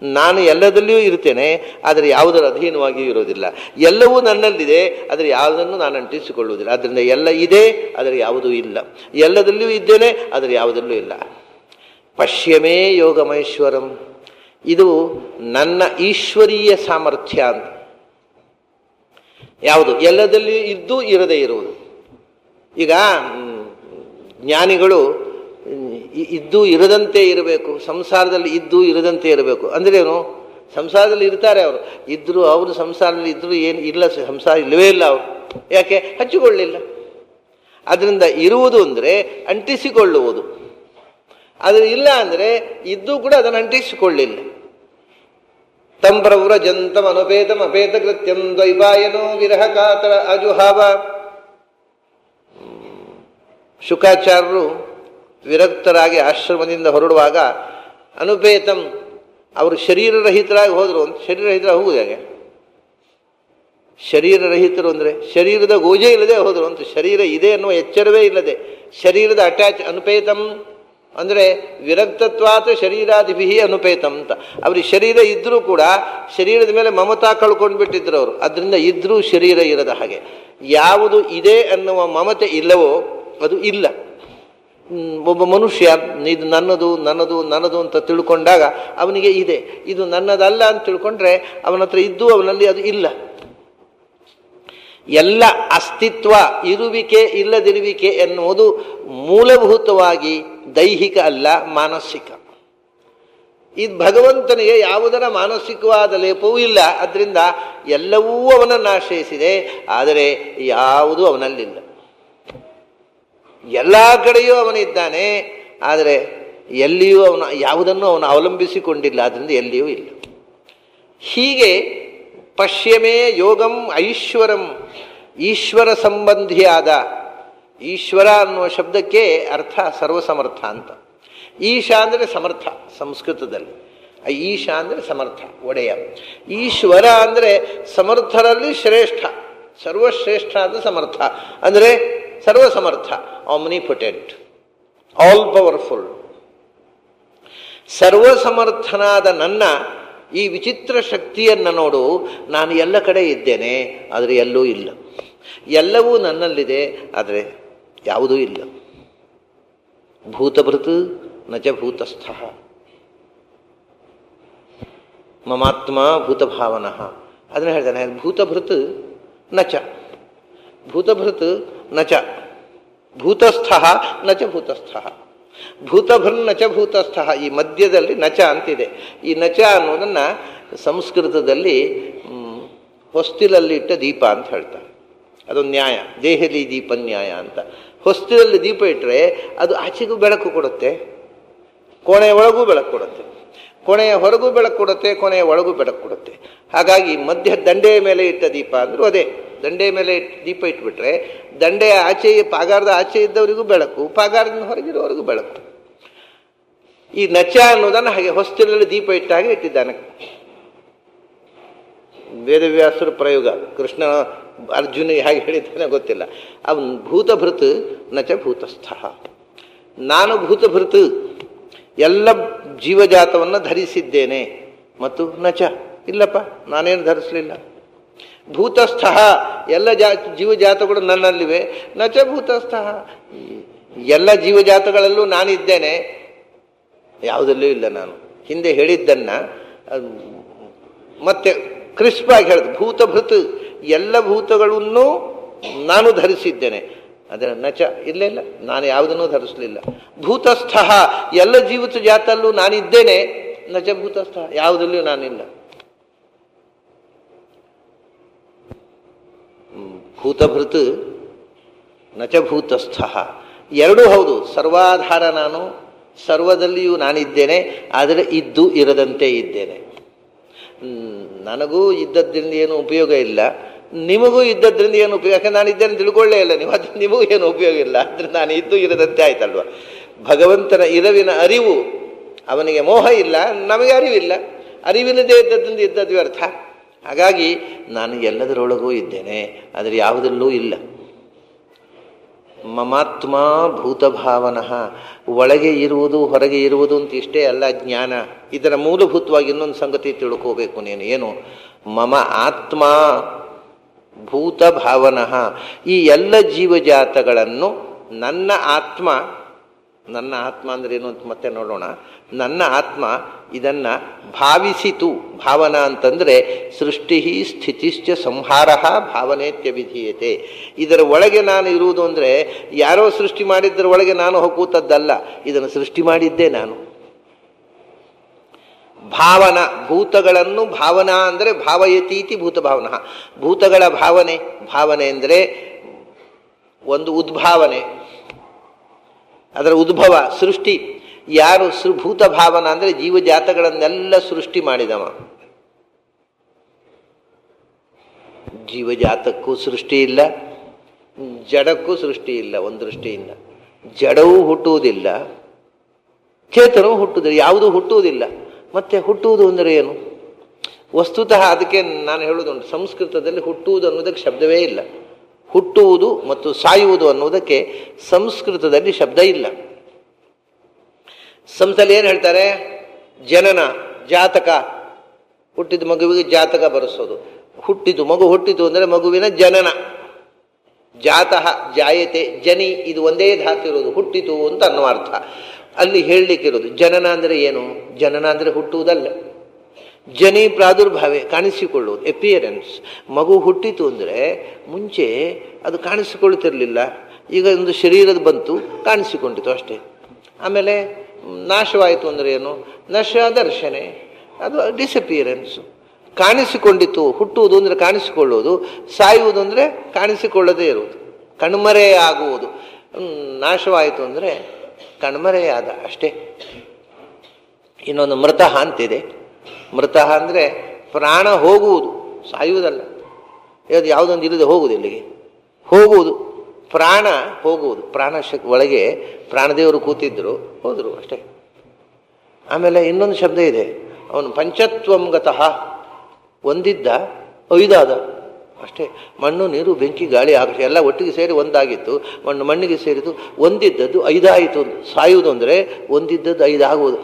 ನಾನು ಎಲ್ಲದಲ್ಲಿಯೂ ಇರ್ತೇನೆ, ಆದರೆ ಯಾವುದರ ಅಧೀನವಾಗಿಯೂ ಇರೋದಿಲ್ಲ. ಎಲ್ಲವೂ ನನ್ನಲ್ಲಿದೆ, ಆದರೆ ಯಾವುದನ್ನು ನಾನು ಅಂಟಿಸಿಕೊಳ್ಳುವುದಿಲ್ಲ. ಆದ್ದರಿಂದ ಎಲ್ಲ ಇದೆ, ಆದರೆ ಯಾವುದೂ ಇಲ್ಲ. ಎಲ್ಲದಲ್ಲಿಯೂ ಇದ್ದೇನೆ, ಆದರೆ ಯಾವುದಲ್ಲೂ ಇಲ್ಲ. ಪಶ್ಯಮೇ ಯೋಗಮೈಶ್ವರಂ, ಇದು ನನ್ನ ಈಶ್ವರೀಯ ಸಾಮರ್ಥ್ಯ ಅಂತ. ಯಾವುದು? ಎಲ್ಲದಲ್ಲಿಯೂ ಇದ್ದು ಇರದೇ ಇರುವುದು. ಈಗ ಜ್ಞಾನಿಗಳು ಇದ್ದು ಇರದಂತೆ ಇರಬೇಕು, ಸಂಸಾರದಲ್ಲಿ ಇದ್ದು ಇರದಂತೆ ಇರಬೇಕು. ಅಂದರೆ ಏನು? ಸಂಸಾರದಲ್ಲಿ ಇರ್ತಾರೆ ಅವರು, ಇದ್ದರೂ ಅವರು ಸಂಸಾರದಲ್ಲಿ ಇದ್ದರೂ ಏನು ಇಲ್ಲ, ಸಂಸಾರ ಇಲ್ಲವೇ ಇಲ್ಲ ಅವರು. ಯಾಕೆ? ಹಚ್ಚಿಕೊಳ್ಳಿಲ್ಲ. ಅದರಿಂದ ಇರುವುದು ಅಂದರೆ ಅಂಟಿಸಿಕೊಳ್ಳುವುದು. ಆದರೆ ಇಲ್ಲ ಅಂದರೆ ಇದ್ದೂ ಕೂಡ ಅದನ್ನು ಅಂಟಿಸಿಕೊಳ್ಳಿಲ್ಲ. ತಂ ಪ್ರವ್ರಜಂತಂ ಅನುಪೇತಂ ಅಪೇತ ಕೃತ್ಯಂ ದ್ವೈಪಾಯನೋ ವಿರಹ ಕಾತರ ಅಜುಹಾವ. ಶುಕಾಚಾರ್ಯರು ವಿರಕ್ತರಾಗಿ ಆಶ್ರಮದಿಂದ ಹೊರಡುವಾಗ ಅನುಪೇತಂ ಅವರು ಶರೀರರಹಿತರಾಗಿ ಹೋದರು ಅಂತ ಶರೀರರಹಿತರಾಗಿ ಹೋಗುದು ಹೇಗೆ? ಶರೀರರಹಿತರು ಅಂದರೆ ಶರೀರದ ಗೋಜೆ ಇಲ್ಲದೆ ಹೋದರು ಅಂತ. ಶರೀರ ಇದೆ ಅನ್ನುವ ಎಚ್ಚರವೇ ಇಲ್ಲದೆ, ಶರೀರದ ಅಟ್ಯಾಚ್ ಅನುಪೇತಂ ಅಂದರೆ ವಿರಕ್ತತ್ವಾತ ಶರೀರಾದಿಭಿ ಅನುಪೇತಂ ಅಂತ. ಅವ್ರಿಗೆ ಶರೀರ ಇದ್ದರೂ ಕೂಡ ಶರೀರದ ಮೇಲೆ ಮಮತಾ ಕಳ್ಕೊಂಡು ಬಿಟ್ಟಿದ್ರು ಅವರು. ಅದರಿಂದ ಇದ್ರೂ ಶರೀರ ಇರದ ಹಾಗೆ. ಯಾವುದು ಇದೆ ಅನ್ನುವ ಮಮತೆ ಇಲ್ಲವೋ ಅದು ಇಲ್ಲ. ಒಬ್ಬ ಮನುಷ್ಯ ಇದು ನನ್ನದು ನನ್ನದು ನನ್ನದು ಅಂತ ತಿಳ್ಕೊಂಡಾಗ ಅವನಿಗೆ ಇದೆ, ಇದು ನನ್ನದಲ್ಲ ಅಂತ ತಿಳ್ಕೊಂಡ್ರೆ ಅವನ ಹತ್ರ ಇದ್ದು ಅವನಲ್ಲಿ ಅದು ಇಲ್ಲ. ಎಲ್ಲ ಅಸ್ತಿತ್ವ, ಇರುವಿಕೆ ಇಲ್ಲದಿರುವಿಕೆ ಎನ್ನುವುದು ಮೂಲಭೂತವಾಗಿ ದೈಹಿಕ ಅಲ್ಲ, ಮಾನಸಿಕ. ಇದು ಭಗವಂತನಿಗೆ ಯಾವುದರ ಮಾನಸಿಕವಾದ ಲೇಪವೂ ಇಲ್ಲ. ಅದರಿಂದ ಎಲ್ಲವೂ ಅವನನ್ನು ಆಶ್ರಯಿಸಿದೆ, ಆದರೆ ಯಾವುದೂ ಅವನಲ್ಲಿಲ್ಲ. ಎಲ್ಲ ಕಡೆಯೂ ಅವನಿದ್ದಾನೆ, ಆದರೆ ಎಲ್ಲಿಯೂ ಯಾವುದನ್ನು ಅವನು ಅವಲಂಬಿಸಿಕೊಂಡಿಲ್ಲ. ಅದರಿಂದ ಎಲ್ಲಿಯೂ ಇಲ್ಲ. ಹೀಗೆ ಪಶ್ಯಮೇ ಯೋಗಂ ಐಶ್ವರಂ, ಈಶ್ವರ ಸಂಬಂಧಿಯಾದ, ಈಶ್ವರ ಅನ್ನುವ ಶಬ್ದಕ್ಕೆ ಅರ್ಥ ಸರ್ವಸಮರ್ಥ ಅಂತ. ಈಶಾ ಅಂದರೆ ಸಮರ್ಥ ಸಂಸ್ಕೃತದಲ್ಲಿ, ಈಶಾ ಅಂದರೆ ಸಮರ್ಥ, ಒಡೆಯ. ಈಶ್ವರ ಅಂದರೆ ಸಮರ್ಥರಲ್ಲಿ ಶ್ರೇಷ್ಠ, ಸರ್ವಶ್ರೇಷ್ಠ ಅಂತ ಸಮರ್ಥ ಅಂದರೆ ಸರ್ವಸಮರ್ಥ, ಆಮ್ನಿಪೊಟೆಂಟ್, ಆಲ್ ಪವರ್ಫುಲ್. ಸರ್ವಸಮರ್ಥನಾದ ನನ್ನ ಈ ವಿಚಿತ್ರ ಶಕ್ತಿಯನ್ನು ನೋಡು, ನಾನು ಎಲ್ಲ ಕಡೆ ಇದ್ದೇನೆ, ಆದರೆ ಎಲ್ಲೂ ಇಲ್ಲ. ಎಲ್ಲವೂ ನನ್ನಲ್ಲಿದೆ, ಆದರೆ ಯಾವುದೂ ಇಲ್ಲ. ಭೂತಭೃತ್ ನಚ ಭೂತಸ್ಥ ಮಮಾತ್ಮ ಭೂತಭಾವನಃ. ಅದನ್ನು ಹೇಳ್ತಾನೆ, ಭೂತಭೃತ್ ನಚ, ಭೂತಭೃತ್ ನಚ ಭೂತಸ್ಥ ನಚ ಭೂತಸ್ಥ, ಭೂತಭೃನ್ ನಚ ಭೂತಸ್ಥ. ಈ ಮಧ್ಯದಲ್ಲಿ ನಚ ಅಂತಿದೆ. ಈ ನಚ ಅನ್ನೋದನ್ನು ಸಂಸ್ಕೃತದಲ್ಲಿ ಹೊಸ್ತಿಲಲ್ಲಿ ಇಟ್ಟ ದೀಪ ಅಂತ ಹೇಳ್ತಾರೆ. ಅದೊಂದು ನ್ಯಾಯ, ದೇಹಲಿ ದೀಪ ನ್ಯಾಯ ಅಂತ. ಹೊಸ್ತಿಲಲ್ಲಿ ದೀಪ ಇಟ್ಟರೆ ಅದು ಆಚೆಗೂ ಬೆಳಕು ಕೊಡುತ್ತೆ, ಕೋಣೆಯ ಒಳಗೂ ಬೆಳಕು ಕೊಡುತ್ತೆ, ಕೋಣೆಯ ಹೊರಗೂ ಬೆಳಕು ಕೊಡುತ್ತೆ, ಕೋಣೆಯ ಒಳಗೂ ಬೆಳಕು ಕೊಡುತ್ತೆ. ಹಾಗಾಗಿ ಮಧ್ಯ ದಂಡೆಯ ಮೇಲೆ ಇಟ್ಟ ದೀಪ ಅಂದರೂ ಅದೇ. ದಂಡೆಯ ಮೇಲೆ ದೀಪ ಇಟ್ಬಿಟ್ರೆ ದಂಡೆಯ ಆಚೆ, ಪಾಗಾರದ ಆಚೆ ಇದ್ದವರಿಗೂ ಬೆಳಕು, ಪಾಗಾರದಿಂದ ಹೊರಗಿರೋವರೆಗೂ ಬೆಳಕು. ಈ ನಚ ಅನ್ನೋದನ್ನು ಹಾಗೆ ಹೊಸ್ತಿಲಲ್ಲಿ ದೀಪ ಇಟ್ಟ ಹಾಗೆ ಇಟ್ಟಿದ್ದಾನೆ. ವೇದವ್ಯಾಸರ ಪ್ರಯೋಗ, ಕೃಷ್ಣ ಅರ್ಜುನಿಗೆ ಹೇಗೆ ಹೇಳಿದ್ದಾನೆ ಗೊತ್ತಿಲ್ಲ. ಅವನು ಭೂತಭೃತ್ ನಚ ಭೂತಸ್ಥ, ನಾನು ಭೂತಭೃತ್ ಎಲ್ಲ ಜೀವಜಾತವನ್ನು ಧರಿಸಿದ್ದೇನೆ, ಮತ್ತು ನಚ ಇಲ್ಲಪ್ಪ ನಾನೇನು ಧರಿಸಲಿಲ್ಲ. ಭೂತಸ್ಥ ಎಲ್ಲ ಜೀವಜಾತಗಳು ನನ್ನಲ್ಲಿವೆ, ನಚ ಭೂತಸ್ಥ ಎಲ್ಲ ಜೀವಜಾತಗಳಲ್ಲೂ ನಾನಿದ್ದೇನೆ, ಯಾವುದಲ್ಲೂ ಇಲ್ಲ ನಾನು. ಹಿಂದೆ ಹೇಳಿದ್ದನ್ನು ಮತ್ತೆ ಕ್ರಿಸ್ಪಾಗಿ ಹೇಳಿದೆ, ಭೂತಭೃತ್ ಎಲ್ಲ ಭೂತಗಳನ್ನು ನಾನು ಧರಿಸಿದ್ದೇನೆ, ಅದರ ನಚ ಇಲ್ಲ ಇಲ್ಲ, ನಾನು ಯಾವುದನ್ನೂ ಧರಿಸಲಿಲ್ಲ. ಭೂತಸ್ಥ ಎಲ್ಲ ಜೀವಿತ ಜಾತಲ್ಲೂ ನಾನಿದ್ದೇನೆ, ನಚ ಭೂತಸ್ಥ ಯಾವುದಲ್ಲೂ ನಾನಿಲ್ಲ. ಭೂತಭೃತ್ ನಚ ಭೂತಸ್ಥ ಎರಡೂ ಹೌದು. ಸರ್ವಾಧಾರ ನಾನು, ಸರ್ವದಲ್ಲಿಯೂ ನಾನಿದ್ದೇನೆ, ಆದರೆ ಇದ್ದು ಇರದಂತೆ ಇದ್ದೇನೆ. ನನಗೂ ಇದ್ದದ್ರಿಂದ ಏನು ಉಪಯೋಗ ಇಲ್ಲ, ನಿಮಗೂ ಇದ್ದದ್ರಿಂದ ಏನು ಉಪಯೋಗ? ಯಾಕಂದ್ರೆ ನಾನಿದ್ದೇನೆ ತಿಳ್ಕೊಳ್ಳೇ ಇಲ್ಲ ನೀವು, ಅದು ನಿಮಗೂ ಏನು ಉಪಯೋಗ ಇಲ್ಲ. ಅದರಿಂದ ನಾನು ಇದ್ದು ಇರದಂತೆ ಆಯ್ತಲ್ವ. ಭಗವಂತನ ಇರವಿನ ಅರಿವು, ಅವನಿಗೆ ಮೋಹ ಇಲ್ಲ, ನಮಗೆ ಅರಿವಿಲ್ಲ. ಅರಿವಿಲ್ಲದೆ ಇದ್ದದ್ರಿಂದ ಇದ್ದದ್ದು ವ್ಯರ್ಥ. ಹಾಗಾಗಿ ನಾನು ಎಲ್ಲದರೊಳಗೂ ಇದ್ದೇನೆ, ಆದರೆ ಯಾವುದಲ್ಲೂ ಇಲ್ಲ. ಮಮಾತ್ಮ ಭೂತಭಾವನಃ, ಒಳಗೆ ಇರುವುದು ಹೊರಗೆ ಇರುವುದು ಅಂತ ಇಷ್ಟೇ ಅಲ್ಲ ಜ್ಞಾನ. ಇದರ ಮೂಲಭೂತವಾಗಿ ಇನ್ನೊಂದು ಸಂಗತಿ ತಿಳ್ಕೋಬೇಕು ನೀನು. ಏನು? ಮಮ ಆತ್ಮ ಭೂತಭಾವನಃ, ಈ ಎಲ್ಲ ಜೀವಜಾತಗಳನ್ನು ನನ್ನ ಆತ್ಮ, ನನ್ನ ಆತ್ಮ ಅಂದರೆ ಏನು ಅಂತ ಮತ್ತೆ ನೋಡೋಣ. ನನ್ನ ಆತ್ಮ ಇದನ್ನು ಭಾವಿಸಿತು. ಭಾವನಾ ಅಂತಂದರೆ ಸೃಷ್ಟಿ ಸ್ಥಿತಿಶ್ಚ ಸಂಹಾರ ಭಾವನೇತ್ಯಭಿಧೀಯತೆ. ಇದರ ಒಳಗೆ ನಾನು ಇರುವುದು ಅಂದರೆ ಯಾರೋ ಸೃಷ್ಟಿ ಮಾಡಿದ್ದರ ಒಳಗೆ ನಾನು ಹೋಗುತ್ತದ್ದಲ್ಲ, ಇದನ್ನು ಸೃಷ್ಟಿ ಮಾಡಿದ್ದೇ ನಾನು. ಭಾವನ, ಭೂತಗಳನ್ನು ಭಾವನಾ ಅಂದರೆ ಭಾವಯತೀತಿ ಭೂತಭಾವನ. ಭೂತಗಳ ಭಾವನೆ, ಭಾವನೆ ಅಂದರೆ ಒಂದು ಉದ್ಭಾವನೆ, ಅದರ ಉದ್ಭವ, ಸೃಷ್ಟಿ. ಯಾರು ಭೂತ ಭಾವನ ಅಂದರೆ ಜೀವಜಾತಗಳನ್ನೆಲ್ಲ ಸೃಷ್ಟಿ ಮಾಡಿದವ. ಜೀವಜಾತಕ್ಕೂ ಸೃಷ್ಟಿ ಇಲ್ಲ, ಜಡಕ್ಕೂ ಸೃಷ್ಟಿ ಇಲ್ಲ. ಒಂದು ದೃಷ್ಟಿಯಿಂದ ಜಡವೂ ಹುಟ್ಟುವುದಿಲ್ಲ, ಚೇತನವೂ ಹುಟ್ಟುವುದಿಲ್ಲ, ಯಾವುದೂ ಹುಟ್ಟುವುದಿಲ್ಲ. ಮತ್ತೆ ಹುಟ್ಟುವುದು ಅಂದರೆ ಏನು? ವಸ್ತುತಃ ಅದಕ್ಕೆ ನಾನು ಹೇಳುವುದುಂಟು, ಸಂಸ್ಕೃತದಲ್ಲಿ ಹುಟ್ಟುವುದು ಅನ್ನೋದಕ್ಕೆ ಶಬ್ದವೇ ಇಲ್ಲ. ಹುಟ್ಟುವುದು ಮತ್ತು ಸಾಯುವುದು ಅನ್ನೋದಕ್ಕೆ ಸಂಸ್ಕೃತದಲ್ಲಿ ಶಬ್ದ ಇಲ್ಲ. ಸಂಸ್ಥೆಯಲ್ಲಿ ಏನು ಹೇಳ್ತಾರೆ? ಜನನ, ಜಾತಕ, ಹುಟ್ಟಿದ ಮಗುವಿಗೆ ಜಾತಕ ಬರೆಸೋದು. ಹುಟ್ಟಿತು, ಮಗು ಹುಟ್ಟಿತು ಅಂದರೆ ಮಗುವಿನ ಜನನ. ಜಾತಃ ಜಾಯತೆ, ಜನಿ, ಇದು ಒಂದೇ ಧಾತು ಇರೋದು, ಹುಟ್ಟಿತು ಅಂತ ಅನ್ನೋ ಅರ್ಥ ಅಲ್ಲಿ ಹೇಳಲಿಕ್ಕಿರೋದು. ಜನನ ಅಂದರೆ ಏನು? ಜನನ ಅಂದರೆ ಹುಟ್ಟುವುದಲ್ಲ. ಜನಿ ಪ್ರಾದುರ್ಭಾವೆ, ಕಾಣಿಸಿಕೊಳ್ಳುವುದು, ಎಪಿಯರೆನ್ಸ್. ಮಗು ಹುಟ್ಟಿತು ಅಂದರೆ ಮುಂಚೆ ಅದು ಕಾಣಿಸಿಕೊಳ್ಳುತ್ತಿರಲಿಲ್ಲ, ಈಗ ಒಂದು ಶರೀರದ ಬಂತು, ಕಾಣಿಸಿಕೊಂಡಿತು ಅಷ್ಟೇ. ಆಮೇಲೆ ನಾಶವಾಯಿತು ಅಂದರೆ ಏನು? ನಶ ದರ್ಶನೆ, ಅದು ಡಿಸಪಿಯರೆನ್ಸು. ಕಾಣಿಸಿಕೊಂಡಿತು. ಹುಟ್ಟುವುದು ಅಂದರೆ ಕಾಣಿಸಿಕೊಳ್ಳುವುದು, ಸಾಯುವುದು ಅಂದರೆ ಕಾಣಿಸಿಕೊಳ್ಳದೇ ಇರುವುದು, ಕಣ್ಮರೆಯಾಗುವುದು. ನಾಶವಾಯಿತು ಅಂದರೆ ಕಣ್ಮರೆಯಾದ ಅಷ್ಟೇ. ಇನ್ನೊಂದು ಮೃತಃ ಅಂತಿದೆ. ಮೃತಃ ಅಂದರೆ ಪ್ರಾಣ ಹೋಗುವುದು, ಸಾಯುವುದಲ್ಲ. ಅದು ಯಾವುದೊಂದು ಇಲ್ಲದೆ ಹೋಗುವುದು, ಇಲ್ಲಿಗೆ ಹೋಗುವುದು, ಪ್ರಾಣ ಹೋಗುವುದು. ಪ್ರಾಣ ಒಳಗೆ ಪ್ರಾಣದೇವರು ಕೂತಿದ್ದರು, ಹೋದರು ಅಷ್ಟೇ. ಆಮೇಲೆ ಇನ್ನೊಂದು ಶಬ್ದ ಇದೆ, ಅವನು ಪಂಚತ್ವಂ ಗತಃ, ಒಂದಿದ್ದ ಐದಾದ ಅಷ್ಟೇ. ಮಣ್ಣು ನೀರು ಬೆಂಕಿ ಗಾಳಿ ಆಕಾಶ ಎಲ್ಲ ಒಟ್ಟಿಗೆ ಸೇರಿ ಒಂದಾಗಿತ್ತು, ಮಣ್ಣು ಮಣ್ಣಿಗೆ ಸೇರಿತು, ಒಂದಿದ್ದದ್ದು ಐದಾಯಿತು. ಸಾಯುವುದು ಅಂದರೆ ಒಂದಿದ್ದದ್ದು ಐದಾಗುವುದು,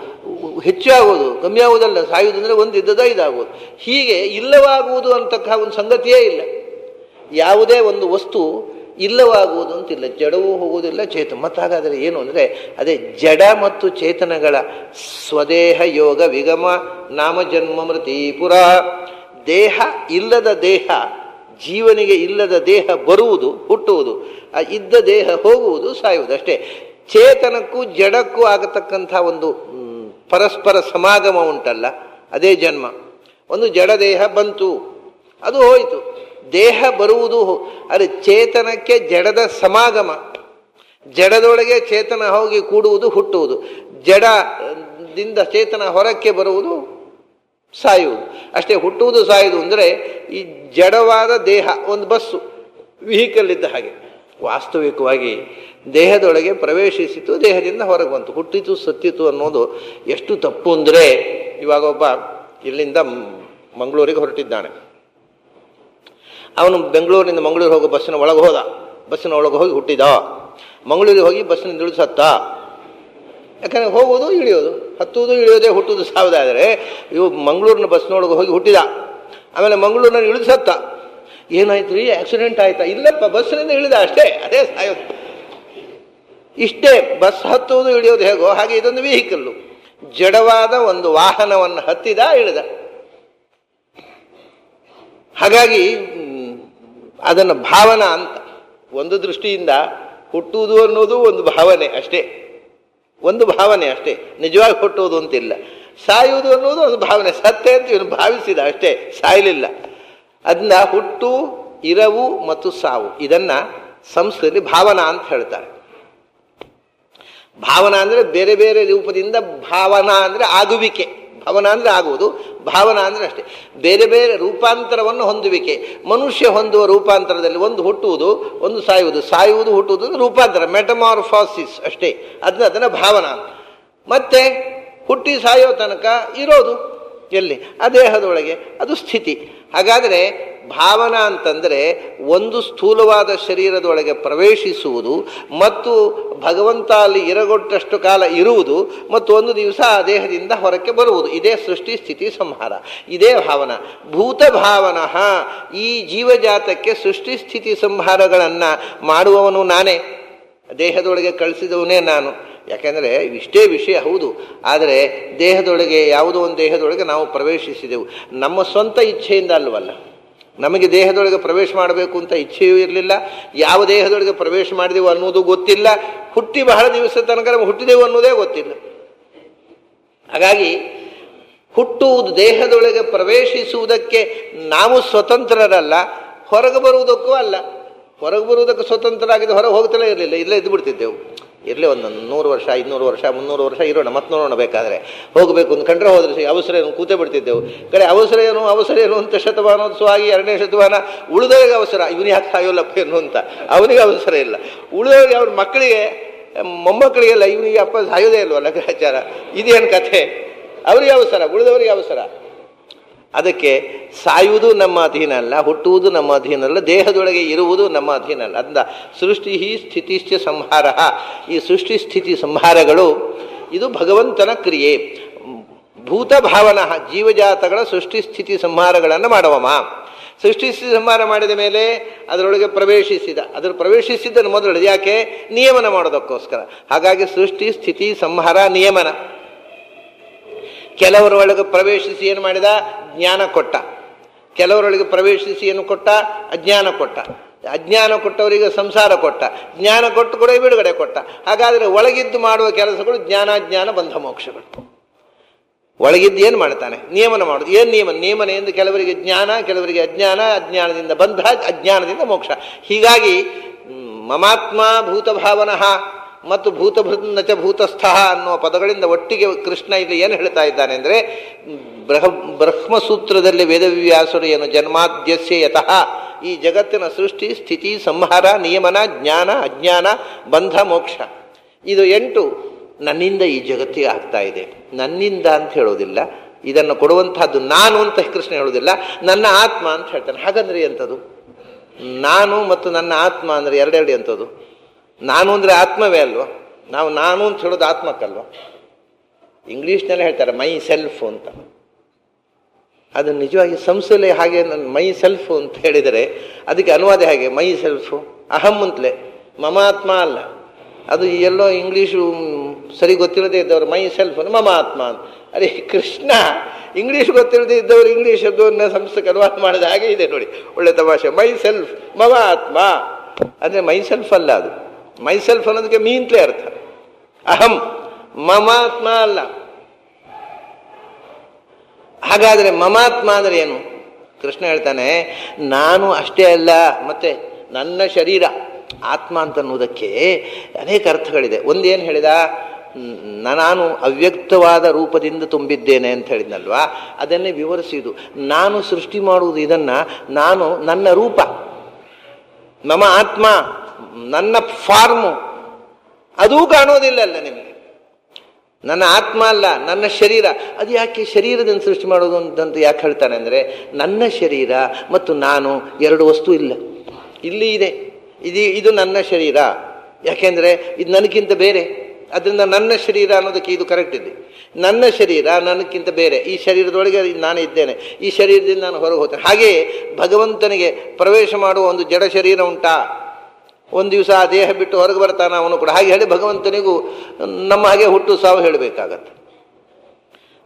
ಹೆಚ್ಚು ಆಗುವುದು, ಕಮ್ಮಿ ಆಗುವುದಲ್ಲ. ಸಾಯುವುದು ಅಂದರೆ ಒಂದಿದ್ದದ್ದು ಐದಾಗುವುದು. ಹೀಗೆ ಇಲ್ಲವಾಗುವುದು ಅಂತಕ್ಕ ಒಂದು ಸಂಗತಿಯೇ ಇಲ್ಲ. ಯಾವುದೇ ಒಂದು ವಸ್ತು ಇಲ್ಲವಾಗುವುದು ಅಂತಿಲ್ಲ, ಜಡವೂ ಹೋಗುವುದಿಲ್ಲ, ಚೇತನ. ಮತ್ತು ಹಾಗಾದರೆ ಏನು ಅಂದರೆ ಅದೇ ಜಡ ಮತ್ತು ಚೇತನಗಳ ಸ್ವದೇಹ ಯೋಗ ವಿಗಮ ನಾಮ ಜನ್ಮ ಮೃತಿಪುರ. ದೇಹ ಇಲ್ಲದ ದೇಹ, ಜೀವನಿಗೆ ಇಲ್ಲದ ದೇಹ ಬರುವುದು, ಹುಟ್ಟುವುದು, ಇದ್ದ ದೇಹ ಹೋಗುವುದು, ಸಾಯುವುದು ಅಷ್ಟೇ. ಚೇತನಕ್ಕೂ ಜಡಕ್ಕೂ ಆಗತಕ್ಕಂಥ ಒಂದು ಪರಸ್ಪರ ಸಮಾಗಮ ಉಂಟಲ್ಲ, ಅದೇ ಜನ್ಮ. ಒಂದು ಜಡ ದೇಹ ಬಂತು, ಅದು ಹೋಯಿತು. ದೇಹ ಬರುವುದು, ಅದು ಚೇತನಕ್ಕೆ ಜಡದ ಸಮಾಗಮ. ಜಡದೊಳಗೆ ಚೇತನ ಹೋಗಿ ಕೂಡುವುದು, ಹುಟ್ಟುವುದು. ಜಡದಿಂದ ಚೇತನ ಹೊರಕ್ಕೆ ಬರುವುದು, ಸಾಯುವುದು ಅಷ್ಟೇ. ಹುಟ್ಟುವುದು ಸಾಯುವುದು ಅಂದರೆ ಈ ಜಡವಾದ ದೇಹ ಒಂದು ಬಸ್ಸು, ವೆಹಿಕಲ್ ಇದ್ದ ಹಾಗೆ. ವಾಸ್ತವಿಕವಾಗಿ ದೇಹದೊಳಗೆ ಪ್ರವೇಶಿಸಿತು, ದೇಹದಿಂದ ಹೊರಗೆ ಬಂತು, ಹುಟ್ಟಿತು ಸತ್ತಿತು ಅನ್ನೋದು ಎಷ್ಟು ತಪ್ಪು ಅಂದರೆ, ಇವಾಗ ಒಬ್ಬ ಇಲ್ಲಿಂದ ಮಂಗಳೂರಿಗೆ ಹೊರಟಿದ್ದಾನೆ. ಅವನು ಬೆಂಗಳೂರಿನಿಂದ ಮಂಗಳೂರು ಹೋಗೋ ಬಸ್ಸಿನ ಒಳಗೆ ಹೋದ, ಬಸ್ಸಿನ ಒಳಗೆ ಹೋಗಿ ಹುಟ್ಟಿದ. ಮಂಗಳೂರಿಗೆ ಹೋಗಿ ಬಸ್ಸಿನಿಂದ ಇಳಿದು ಸತ್ತ. ಯಾಕಂದರೆ ಹೋಗೋದು ಇಳಿಯೋದು, ಹತ್ತುವುದು ಇಳಿಯೋದೇ, ಹುಟ್ಟುವುದು ಸಾವುದಾದರೆ, ಇವು ಮಂಗಳೂರಿನ ಬಸ್ನೊಳಗೆ ಹೋಗಿ ಹುಟ್ಟಿದ. ಆಮೇಲೆ ಮಂಗಳೂರಿನಲ್ಲಿ ಇಳಿದು ಸತ್ತ. ಏನಾಯ್ತು ರೀ, ಆಕ್ಸಿಡೆಂಟ್ ಆಯ್ತಾ? ಇಲ್ಲಪ್ಪ, ಬಸ್ಸಿನಿಂದ ಇಳಿದ ಅಷ್ಟೇ, ಅದೇ ಸಾಯೋದು. ಇಷ್ಟೇ. ಬಸ್ ಹತ್ತುವುದು ಇಳಿಯೋದು ಹೇಗೋ ಹಾಗೆ ಇದೊಂದು ವೆಹಿಕಲ್ಲು, ಜಡವಾದ ಒಂದು ವಾಹನವನ್ನು ಹತ್ತಿದ, ಇಳಿದ. ಹಾಗಾಗಿ ಅದನ್ನು ಭಾವನಾ ಅಂತ. ಒಂದು ದೃಷ್ಟಿಯಿಂದ ಹುಟ್ಟುವುದು ಅನ್ನೋದು ಒಂದು ಭಾವನೆ ಅಷ್ಟೇ, ಒಂದು ಭಾವನೆ ಅಷ್ಟೇ, ನಿಜವಾಗಿ ಹುಟ್ಟುವುದು ಅಂತಿಲ್ಲ. ಸಾಯುವುದು ಅನ್ನೋದು ಒಂದು ಭಾವನೆ, ಸತ್ಯ ಅಂತ ಇವನು ಭಾವಿಸಿದ ಅಷ್ಟೇ, ಸಾಯಲಿಲ್ಲ. ಅದನ್ನ ಹುಟ್ಟು, ಇರವು ಮತ್ತು ಸಾವು, ಇದನ್ನ ಸಂಸ್ಕೃತದಲ್ಲಿ ಭಾವನಾ ಅಂತ ಹೇಳ್ತಾರೆ. ಭಾವನಾ ಅಂದರೆ ಬೇರೆ ಬೇರೆ ರೂಪದಿಂದ, ಭಾವನಾ ಅಂದರೆ ಆಗುವಿಕೆ, ಭಾವನಾ ಅಂದರೆ ಆಗುವುದು, ಭಾವನಾ ಅಂದರೆ ಅಷ್ಟೇ ಬೇರೆ ಬೇರೆ ರೂಪಾಂತರವನ್ನು ಹೊಂದುವಿಕೆ. ಮನುಷ್ಯ ಹೊಂದುವ ರೂಪಾಂತರದಲ್ಲಿ ಒಂದು ಹುಟ್ಟುವುದು, ಒಂದು ಸಾಯುವುದು, ಸಾಯುವುದು ಹುಟ್ಟುವುದು ರೂಪಾಂತರ, ಮೆಟಮಾರ್ಫಾಸಿಸ್ ಅಷ್ಟೇ. ಅದನ್ನ ಭಾವನಾ. ಮತ್ತೆ ಹುಟ್ಟಿ ಸಾಯೋ ತನಕ ಇರೋದು ಎಲ್ಲಿ? ಆ ದೇಹದೊಳಗೆ, ಅದು ಸ್ಥಿತಿ. ಹಾಗಾದರೆ ಭಾವನಾ ಅಂತಂದರೆ ಒಂದು ಸ್ಥೂಲವಾದ ಶರೀರದೊಳಗೆ ಪ್ರವೇಶಿಸುವುದು ಮತ್ತು ಭಗವಂತ ಅಲ್ಲಿ ಇರಗೊಟ್ಟಷ್ಟು ಕಾಲ ಇರುವುದು ಮತ್ತು ಒಂದು ದಿವಸ ಆ ದೇಹದಿಂದ ಹೊರಕ್ಕೆ ಬರುವುದು. ಇದೇ ಸೃಷ್ಟಿ ಸ್ಥಿತಿ ಸಂಹಾರ, ಇದೇ ಭಾವನಾ. ಭೂತ ಭಾವನಃ, ಈ ಜೀವಜಾತಕ್ಕೆ ಸೃಷ್ಟಿ ಸ್ಥಿತಿ ಸಂಹಾರಗಳನ್ನು ಮಾಡುವವನು ನಾನೇ, ದೇಹದೊಳಗೆ ಕಳಿಸಿದವನೇ ನಾನು. ಯಾಕೆಂದರೆ ಇಷ್ಟೇ ವಿಷಯ ಹೌದು, ಆದರೆ ದೇಹದೊಳಗೆ, ಯಾವುದೋ ಒಂದು ದೇಹದೊಳಗೆ ನಾವು ಪ್ರವೇಶಿಸಿದೆವು, ನಮ್ಮ ಸ್ವಂತ ಇಚ್ಛೆಯಿಂದ ಅಲ್ವಲ್ಲ. ನಮಗೆ ದೇಹದೊಳಗೆ ಪ್ರವೇಶ ಮಾಡಬೇಕು ಅಂತ ಇಚ್ಛೆಯೂ ಇರಲಿಲ್ಲ, ಯಾವ ದೇಹದೊಳಗೆ ಪ್ರವೇಶ ಮಾಡಿದೆವು ಅನ್ನೋದು ಗೊತ್ತಿಲ್ಲ, ಹುಟ್ಟಿ ಬಹಳ ದಿವಸ ತನಕ ನಮಗೆ ಹುಟ್ಟಿದೆವು ಅನ್ನೋದೇ ಗೊತ್ತಿಲ್ಲ. ಹಾಗಾಗಿ ಹುಟ್ಟುವುದು, ದೇಹದೊಳಗೆ ಪ್ರವೇಶಿಸುವುದಕ್ಕೆ ನಾವು ಸ್ವತಂತ್ರರಲ್ಲ, ಹೊರಗೆ ಬರುವುದಕ್ಕೂ ಅಲ್ಲ. ಹೊರಗೆ ಬರುವುದಕ್ಕೆ ಸ್ವತಂತ್ರರಾಗಿದ್ದು ಹೊರಗೆ ಹೋಗ್ತಲೇ ಇರಲಿಲ್ಲ, ಇಲ್ಲೇ ಇದ್ದು ಬಿಡ್ತಿದ್ದೆವು. ಇರಲಿ ಒಂದು 100 ವರ್ಷ 500 ವರ್ಷ 300 ವರ್ಷ ಇರೋಣ, ಮತ್ತೆ ನೋಡೋಣ. ಬೇಕಾದರೆ ಹೋಗಬೇಕು ಅಂತ ಕಂಡ್ರೆ ಹೋದ್ರೆ ಅವಸರ ಏನು, ಕೂತೇ ಬಿಡ್ತಿದ್ದೆವು. ಕಡೆ ಅವಸರ ಏನು ಅಂತ ಶತಮಾನೋತ್ಸವ ಆಗಿ 2ನೇ ಶತಮಾನ, ಉಳಿದವರಿಗೆ ಅವಸರ, ಇವನು ಯಾಕೆ ಸಾಯೋಲ್ಲಪ್ಪ ಏನು ಅಂತ, ಅವನಿಗೆ ಅವಸರ ಇಲ್ಲ. ಉಳಿದವರಿಗೆ, ಅವ್ರ ಮಕ್ಕಳಿಗೆ ಮೊಮ್ಮಕ್ಕಳಿಗೆಲ್ಲ ಇವನಿಗೆ ಅಪ್ಪ ಸಾಯೋದೇ ಇಲ್ವಲ್ಲ ಗ್ರಹಚಾರ, ಇದೇನು ಕಥೆ ಅವರಿಗೆ ಅವಸರ, ಉಳಿದವರಿಗೆ ಅವಸರ. ಅದಕ್ಕೆ ಸಾಯುವುದು ನಮ್ಮ ಅಧೀನ ಅಲ್ಲ, ಹುಟ್ಟುವುದು ನಮ್ಮ ಅಧೀನ ಅಲ್ಲ, ದೇಹದೊಳಗೆ ಇರುವುದು ನಮ್ಮ ಅಧೀನ ಅಲ್ಲ. ಅಂದ ಸೃಷ್ಟಿ ಸ್ಥಿತಿಶ್ಚ ಸಂಹಾರ. ಈ ಸೃಷ್ಟಿ ಸ್ಥಿತಿ ಸಂಹಾರಗಳು ಇದು ಭಗವಂತನ ಕ್ರಿಯೆ. ಭೂತ ಭಾವನ ಜೀವಜಾತಗಳ ಸೃಷ್ಟಿ ಸ್ಥಿತಿ ಸಂಹಾರಗಳನ್ನು ಮಾಡುವಮ್ಮ. ಸೃಷ್ಟಿ ಸ್ಥಿತಿ ಸಂಹಾರ ಮಾಡಿದ ಮೇಲೆ ಅದರೊಳಗೆ ಪ್ರವೇಶಿಸಿದ್ದನ್ನು ಮೊದಲು ಯಾಕೆ? ನಿಯಮನ ಮಾಡೋದಕ್ಕೋಸ್ಕರ. ಹಾಗಾಗಿ ಸೃಷ್ಟಿ ಸ್ಥಿತಿ ಸಂಹಾರ ನಿಯಮನ. ಕೆಲವರೊಳಗೆ ಪ್ರವೇಶಿಸಿ ಏನು ಮಾಡಿದ? ಜ್ಞಾನ ಕೊಟ್ಟ. ಕೆಲವರೊಳಗೆ ಪ್ರವೇಶಿಸಿ ಏನು ಕೊಟ್ಟ? ಅಜ್ಞಾನ ಕೊಟ್ಟ. ಅಜ್ಞಾನ ಕೊಟ್ಟವರಿಗೆ ಸಂಸಾರ ಕೊಟ್ಟ. ಜ್ಞಾನ ಕೊಟ್ಟು ಕೂಡ ಬಿಡುಗಡೆ ಕೊಟ್ಟ. ಹಾಗಾದರೆ ಒಳಗಿದ್ದು ಮಾಡುವ ಕೆಲಸಗಳು ಜ್ಞಾನಾಜ್ಞಾನ ಬಂಧ ಮೋಕ್ಷಗಳು. ಒಳಗಿದ್ದು ಏನು ಮಾಡ್ತಾನೆ? ನಿಯಮನ ಮಾಡೋದು. ಏನು ನಿಯಮನ ಎಂದು ಕೆಲವರಿಗೆ ಜ್ಞಾನ, ಕೆಲವರಿಗೆ ಅಜ್ಞಾನ, ಅಜ್ಞಾನದಿಂದ ಬಂಧ, ಅಜ್ಞಾನದಿಂದ ಮೋಕ್ಷ. ಹೀಗಾಗಿ ಮಮಾತ್ಮ ಭೂತಭಾವನಃ ಮತ್ತು ಭೂತಭೃನ್ನಚ ಭೂತಸ್ಥ ಅನ್ನುವ ಪದಗಳಿಂದ ಒಟ್ಟಿಗೆ ಕೃಷ್ಣ ಇಲ್ಲಿ ಏನು ಹೇಳ್ತಾ ಇದ್ದಾನೆ ಅಂದರೆ, ಬ್ರಹ್ಮಸೂತ್ರದಲ್ಲಿ ವೇದವ್ಯಾಸರು ಏನು ಜನ್ಮಾದ್ಯಸ್ಯ ಯತಃ, ಈ ಜಗತ್ತಿನ ಸೃಷ್ಟಿ ಸ್ಥಿತಿ ಸಂಹಾರ ನಿಯಮನ ಜ್ಞಾನ ಅಜ್ಞಾನ ಬಂಧ ಮೋಕ್ಷ, ಇದು 8 ನನ್ನಿಂದ ಈ ಜಗತ್ತಿಗೆ ಆಗ್ತಾ ಇದೆ. ನನ್ನಿಂದ ಅಂತ ಹೇಳೋದಿಲ್ಲ, ಇದನ್ನು ಕೊಡುವಂತಹದ್ದು ನಾನು ಅಂತ ಕೃಷ್ಣ ಹೇಳೋದಿಲ್ಲ, ನನ್ನ ಆತ್ಮ ಅಂತ ಹೇಳ್ತಾನೆ. ಹಾಗಂದ್ರೆ ಎಂಥದ್ದು? ನಾನು ಮತ್ತು ನನ್ನ ಆತ್ಮ ಅಂದರೆ ಎರಡೆರಡು ಎಂಥದ್ದು? ನಾನು ಅಂದರೆ ಆತ್ಮವೇ ಅಲ್ವ? ನಾನು ಅಂತ ಹೇಳೋದು ಆತ್ಮಕ್ಕಲ್ವ? ಇಂಗ್ಲೀಷ್ನಲ್ಲಿ ಹೇಳ್ತಾರೆ ಮೈ ಸೆಲ್ಫ್ ಅಂತ. ಅದು ನಿಜವಾಗಿ ಸಂಸ್ಥೆಯಲ್ಲಿ ಹಾಗೆ ನನ್ನ ಮೈ ಸೆಲ್ಫ್ ಅಂತ ಹೇಳಿದರೆ ಅದಕ್ಕೆ ಅನುವಾದ ಹಾಗೆ ಮೈ ಸೆಲ್ಫು ಅಹಂ ಅಂತಲೇ, ಮಮಾತ್ಮ ಅಲ್ಲ. ಅದು ಎಲ್ಲೋ ಇಂಗ್ಲೀಷು ಸರಿ ಗೊತ್ತಿಲ್ಲದೆ ಇದ್ದವರು ಮೈ ಸೆಲ್ಫ್ ಮಮ ಆತ್ಮ ಅಂತ. ಅರೆ ಕೃಷ್ಣ ಇಂಗ್ಲೀಷ್ ಗೊತ್ತಿಲ್ಲದೆ ಇದ್ದವರು ಇಂಗ್ಲೀಷ್ ಶಬ್ದವನ್ನು ಸಂಸ್ಥೆಗೆ ಅನುವಾದ ಮಾಡಿದ ಹಾಗೆ ಇದೆ ನೋಡಿ, ಒಳ್ಳೆ ತಮಾಷೆ. ಮೈ ಸೆಲ್ಫ್ ಮಮ ಆತ್ಮ ಅಂದರೆ ಮೈ ಸೆಲ್ಫ್ ಅಲ್ಲ, ಅದು ಮೈ ಸೆಲ್ಫ್ ಅನ್ನೋದಕ್ಕೆ ಮೀ ಅಂತಲೇ ಅರ್ಥ. ಅಹಂ ಮಮಾತ್ಮ ಅಲ್ಲ. ಹಾಗಾದರೆ ಮಮಾತ್ಮ ಅಂದರೆ ಏನು? ಕೃಷ್ಣ ಹೇಳ್ತಾನೆ, ನಾನು ಅಷ್ಟೇ ಅಲ್ಲ, ಮತ್ತೆ ನನ್ನ ಶರೀರ ಆತ್ಮ ಅಂತ ಅನ್ನೋದಕ್ಕೆ ಅನೇಕ ಅರ್ಥಗಳಿದೆ. ಒಂದೇನು ಹೇಳಿದ? ನಾನು ಅವ್ಯಕ್ತವಾದ ರೂಪದಿಂದ ತುಂಬಿದ್ದೇನೆ ಅಂತ ಹೇಳಿದ್ನಲ್ವಾ, ಅದನ್ನೇ ವಿವರಿಸಿದು. ನಾನು ಸೃಷ್ಟಿ ಮಾಡುವುದು ಇದನ್ನು ನಾನು ನನ್ನ ರೂಪ, ಮಮ ಆತ್ಮ, ನನ್ನ ಫಾರ್ಮು ಅದೂ ಕಾಣೋದಿಲ್ಲ ಅಲ್ಲ ನಿಮಗೆ. ನನ್ನ ಆತ್ಮ ಅಲ್ಲ, ನನ್ನ ಶರೀರ. ಅದು ಯಾಕೆ ಶರೀರದಿಂದ ಸೃಷ್ಟಿ ಮಾಡೋದು ಅಂತಂತ ಯಾಕೆ ಹೇಳ್ತಾನೆ ಅಂದರೆ, ನನ್ನ ಶರೀರ ಮತ್ತು ನಾನು ಎರಡು ವಸ್ತು ಇಲ್ಲ, ಇಲ್ಲಿ ಇದೆ. ಇದು ನನ್ನ ಶರೀರ, ಯಾಕೆಂದರೆ ಇದು ನನಗಿಂತ ಬೇರೆ. ಅದರಿಂದ ನನ್ನ ಶರೀರ ಅನ್ನೋದಕ್ಕೆ ಇದು ಕರೆಕ್ಟ್ ಇದೆ. ನನ್ನ ಶರೀರ ನನಗಿಂತ ಬೇರೆ, ಈ ಶರೀರದೊಳಗೆ ನಾನು ಇದ್ದೇನೆ, ಈ ಶರೀರದಿಂದ ನಾನು ಹೊರಗೆ ಹೋಗ್ತೇನೆ. ಹಾಗೆಯೇ ಭಗವಂತನಿಗೆ ಪ್ರವೇಶ ಮಾಡುವ ಒಂದು ಜಡ ಶರೀರ ಉಂಟಾ? ಒಂದು ದಿವಸ ಆ ದೇಹ ಬಿಟ್ಟು ಹೊರಗೆ ಬರ್ತಾನೆ ಅವನು ಕೂಡ. ಹಾಗೆ ಹೇಳಿ ಭಗವಂತನಿಗೂ ನಮ್ಮ ಹಾಗೆ ಹುಟ್ಟು ಸಾವು ಹೇಳಬೇಕಾಗತ್ತೆ.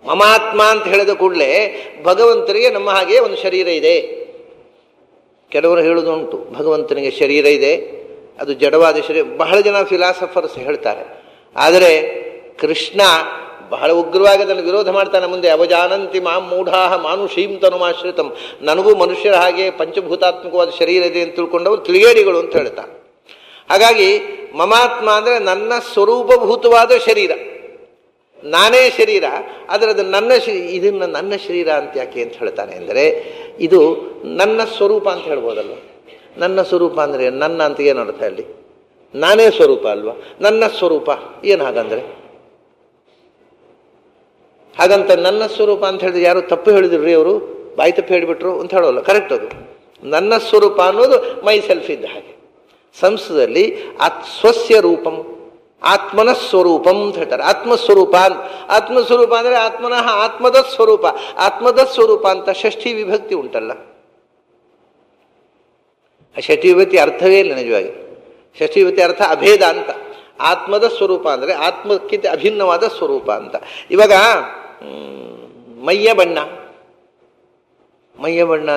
ಮಮಾತ್ಮ ಅಂತ ಹೇಳಿದ ಕೂಡಲೇ ಭಗವಂತನಿಗೆ ನಮ್ಮ ಹಾಗೆ ಒಂದು ಶರೀರ ಇದೆ. ಕೆಲವರು ಹೇಳುವುದುಂಟು ಭಗವಂತನಿಗೆ ಶರೀರ ಇದೆ, ಅದು ಜಡವಾದ ಶರೀರ. ಬಹಳ ಜನ ಫಿಲಾಸಫರ್ಸ್ ಹೇಳ್ತಾರೆ. ಆದರೆ ಕೃಷ್ಣ ಬಹಳ ಉಗ್ರವಾಗಿ ಅದನ್ನು ವಿರೋಧ ಮಾಡ್ತಾನೆ. ಮುಂದೆ ಅವಜಾನಂತಿ ಮಾಂ ಮೂಢಾಹ ಮಾನುಷೀಂ ತನುಮಾಶ್ರಿತಂ, ನನಗೂ ಮನುಷ್ಯರ ಹಾಗೆ ಪಂಚಭೂತಾತ್ಮಕವಾದ ಶರೀರ ಇದೆ ಅಂತ ತಿಳ್ಕೊಂಡವರು ತಿಳಿಗೇಡಿಗಳು ಅಂತ ಹೇಳ್ತಾನೆ. ಹಾಗಾಗಿ ಮಮಾತ್ಮ ಅಂದರೆ ನನ್ನ ಸ್ವರೂಪಭೂತವಾದ ಶರೀರ, ನಾನೇ ಶರೀರ. ಆದರೆ ಅದು ಇದನ್ನು ನನ್ನ ಶರೀರ ಅಂತ ಯಾಕೆ ಅಂತ ಹೇಳ್ತಾನೆ ಅಂದರೆ, ಇದು ನನ್ನ ಸ್ವರೂಪ ಅಂತ ಹೇಳ್ಬೋದಲ್ವ. ನನ್ನ ಸ್ವರೂಪ ಅಂದರೆ ನನ್ನ ಅಂತ ಏನು ಅರ್ಥ? ಅಲ್ಲಿ ನಾನೇ ಸ್ವರೂಪ ಅಲ್ವಾ? ನನ್ನ ಸ್ವರೂಪ ಏನು ಹಾಗಂದ್ರೆ? ಹಾಗಂತ ನನ್ನ ಸ್ವರೂಪ ಅಂತ ಹೇಳಿದ್ರೆ ಯಾರು ತಪ್ಪು ಹೇಳಿದ್ರು ರೀ, ಅವರು ಬಾಯಿ ತಪ್ಪು ಹೇಳಿಬಿಟ್ರು ಅಂತ ಹೇಳೋಲ್ಲ. ಕರೆಕ್ಟ್, ಅದು ನನ್ನ ಸ್ವರೂಪ ಅನ್ನೋದು ಮೈ ಸೆಲ್ಫ್ ಇದ್ದ ಹಾಗೆ. ಸಂಸ್ಕೃತದಲ್ಲಿ ಸ್ವಸ್ಯ ರೂಪಂ ಆತ್ಮನ ಸ್ವರೂಪಂ ಅಂತ ಹೇಳ್ತಾರೆ. ಆತ್ಮಸ್ವರೂಪ ಅಂದರೆ ಆತ್ಮನಃ ಆತ್ಮದ ಸ್ವರೂಪ. ಆತ್ಮದ ಸ್ವರೂಪ ಅಂತ ಷಷ್ಠಿ ವಿಭಕ್ತಿ ಉಂಟಲ್ಲ, ಆ ಷಷ್ಠಿ ವಿಭಕ್ತಿ ಅರ್ಥವೇ ಇಲ್ಲ ನಿಜವಾಗಿ. ಷಷ್ಠಿ ವಿಭಕ್ತಿ ಅರ್ಥ ಅಭೇದ ಅಂತ. ಆತ್ಮದ ಸ್ವರೂಪ ಅಂದರೆ ಆತ್ಮಕ್ಕಿಂತ ಅಭಿನ್ನವಾದ ಸ್ವರೂಪ ಅಂತ. ಇವಾಗ ಮೈಯ ಬಣ್ಣ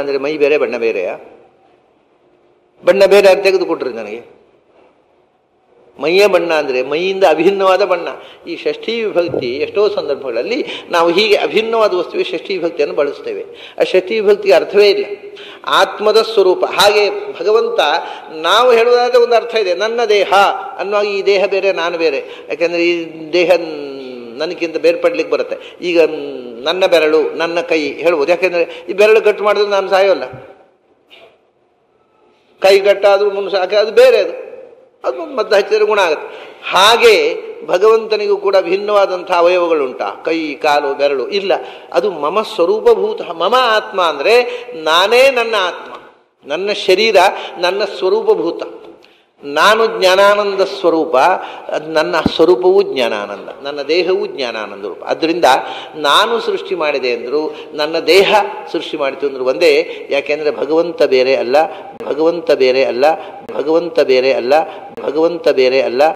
ಅಂದರೆ ಮೈ ಬೇರೆ ಬಣ್ಣ ಬೇರೆಯಾ? ಬಣ್ಣ ಬೇರೆ ಅದು ತೆಗೆದುಕೊಟ್ರಿ ನನಗೆ. ಮೈಯ ಬಣ್ಣ ಅಂದರೆ ಮೈಯಿಂದ ಅಭಿನ್ನವಾದ ಬಣ್ಣ. ಈ ಷಷ್ಠಿ ವಿಭಕ್ತಿ ಎಷ್ಟೋ ಸಂದರ್ಭಗಳಲ್ಲಿ ನಾವು ಹೀಗೆ ಅಭಿನ್ನವಾದ ವಸ್ತುವಿಗೆ ಷಷ್ಠಿ ವಿಭಕ್ತಿಯನ್ನು ಬಳಸ್ತೇವೆ. ಆ ಷಷ್ಠಿ ವಿಭಕ್ತಿಗೆ ಅರ್ಥವೇ ಇಲ್ಲ. ಆತ್ಮದ ಸ್ವರೂಪ. ಹಾಗೆ ಭಗವಂತ ನಾವು ಹೇಳುವುದಾದರೆ ಒಂದು ಅರ್ಥ ಇದೆ, ನನ್ನ ದೇಹ ಅನ್ನುವಾಗ ಈ ದೇಹ ಬೇರೆ ನಾನು ಬೇರೆ. ಯಾಕೆಂದರೆ ಈ ದೇಹ ನನಗಿಂತ ಬೇರ್ಪಡ್ಲಿಕ್ಕೆ ಬರುತ್ತೆ. ಈಗ ನನ್ನ ಬೆರಳು ನನ್ನ ಕೈ ಹೇಳ್ಬೋದು, ಯಾಕೆಂದರೆ ಈ ಬೆರಳು ಗಟ್ಟು ಮಾಡಿದ್ರೆ ನಾನು ಸಾಯೋಲ್ಲ. ಕೈ ಗಟ್ಟಾದರೂ ಮುನ್ಸಾಕ ಅದು ಬೇರೆ, ಅದು ಅದು ಮದ್ದು ಹಚ್ಚಿದ್ರೆ ಗುಣ ಆಗುತ್ತೆ. ಹಾಗೆ ಭಗವಂತನಿಗೂ ಕೂಡ ಭಿನ್ನವಾದಂಥ ಅವಯವಗಳುಂಟಾ? ಕೈ, ಕಾಲು, ಬೆರಳು ಇಲ್ಲ. ಅದು ಮಮ ಸ್ವರೂಪಭೂತ. ಮಮ ಆತ್ಮ ಅಂದರೆ ನಾನೇ ನನ್ನ ಆತ್ಮ, ನನ್ನ ಶರೀರ ನನ್ನ ಸ್ವರೂಪಭೂತ. ನಾನು ಜ್ಞಾನಾನಂದ ಸ್ವರೂಪ, ನನ್ನ ಸ್ವರೂಪವೂ ಜ್ಞಾನಾನಂದ, ನನ್ನ ದೇಹವೂ ಜ್ಞಾನಾನಂದ ರೂಪ. ಆದ್ದರಿಂದ ನಾನು ಸೃಷ್ಟಿ ಮಾಡಿದೆ ಅಂದರು, ನನ್ನ ದೇಹ ಸೃಷ್ಟಿ ಮಾಡಿತು ಅಂದರು ಒಂದೇ. ಯಾಕೆಂದರೆ ಭಗವಂತ ಬೇರೆ ಅಲ್ಲ, ಭಗವಂತ ಬೇರೆ ಅಲ್ಲ, ಭಗವಂತ ಬೇರೆ ಅಲ್ಲ, ಭಗವಂತ ಬೇರೆ ಅಲ್ಲ.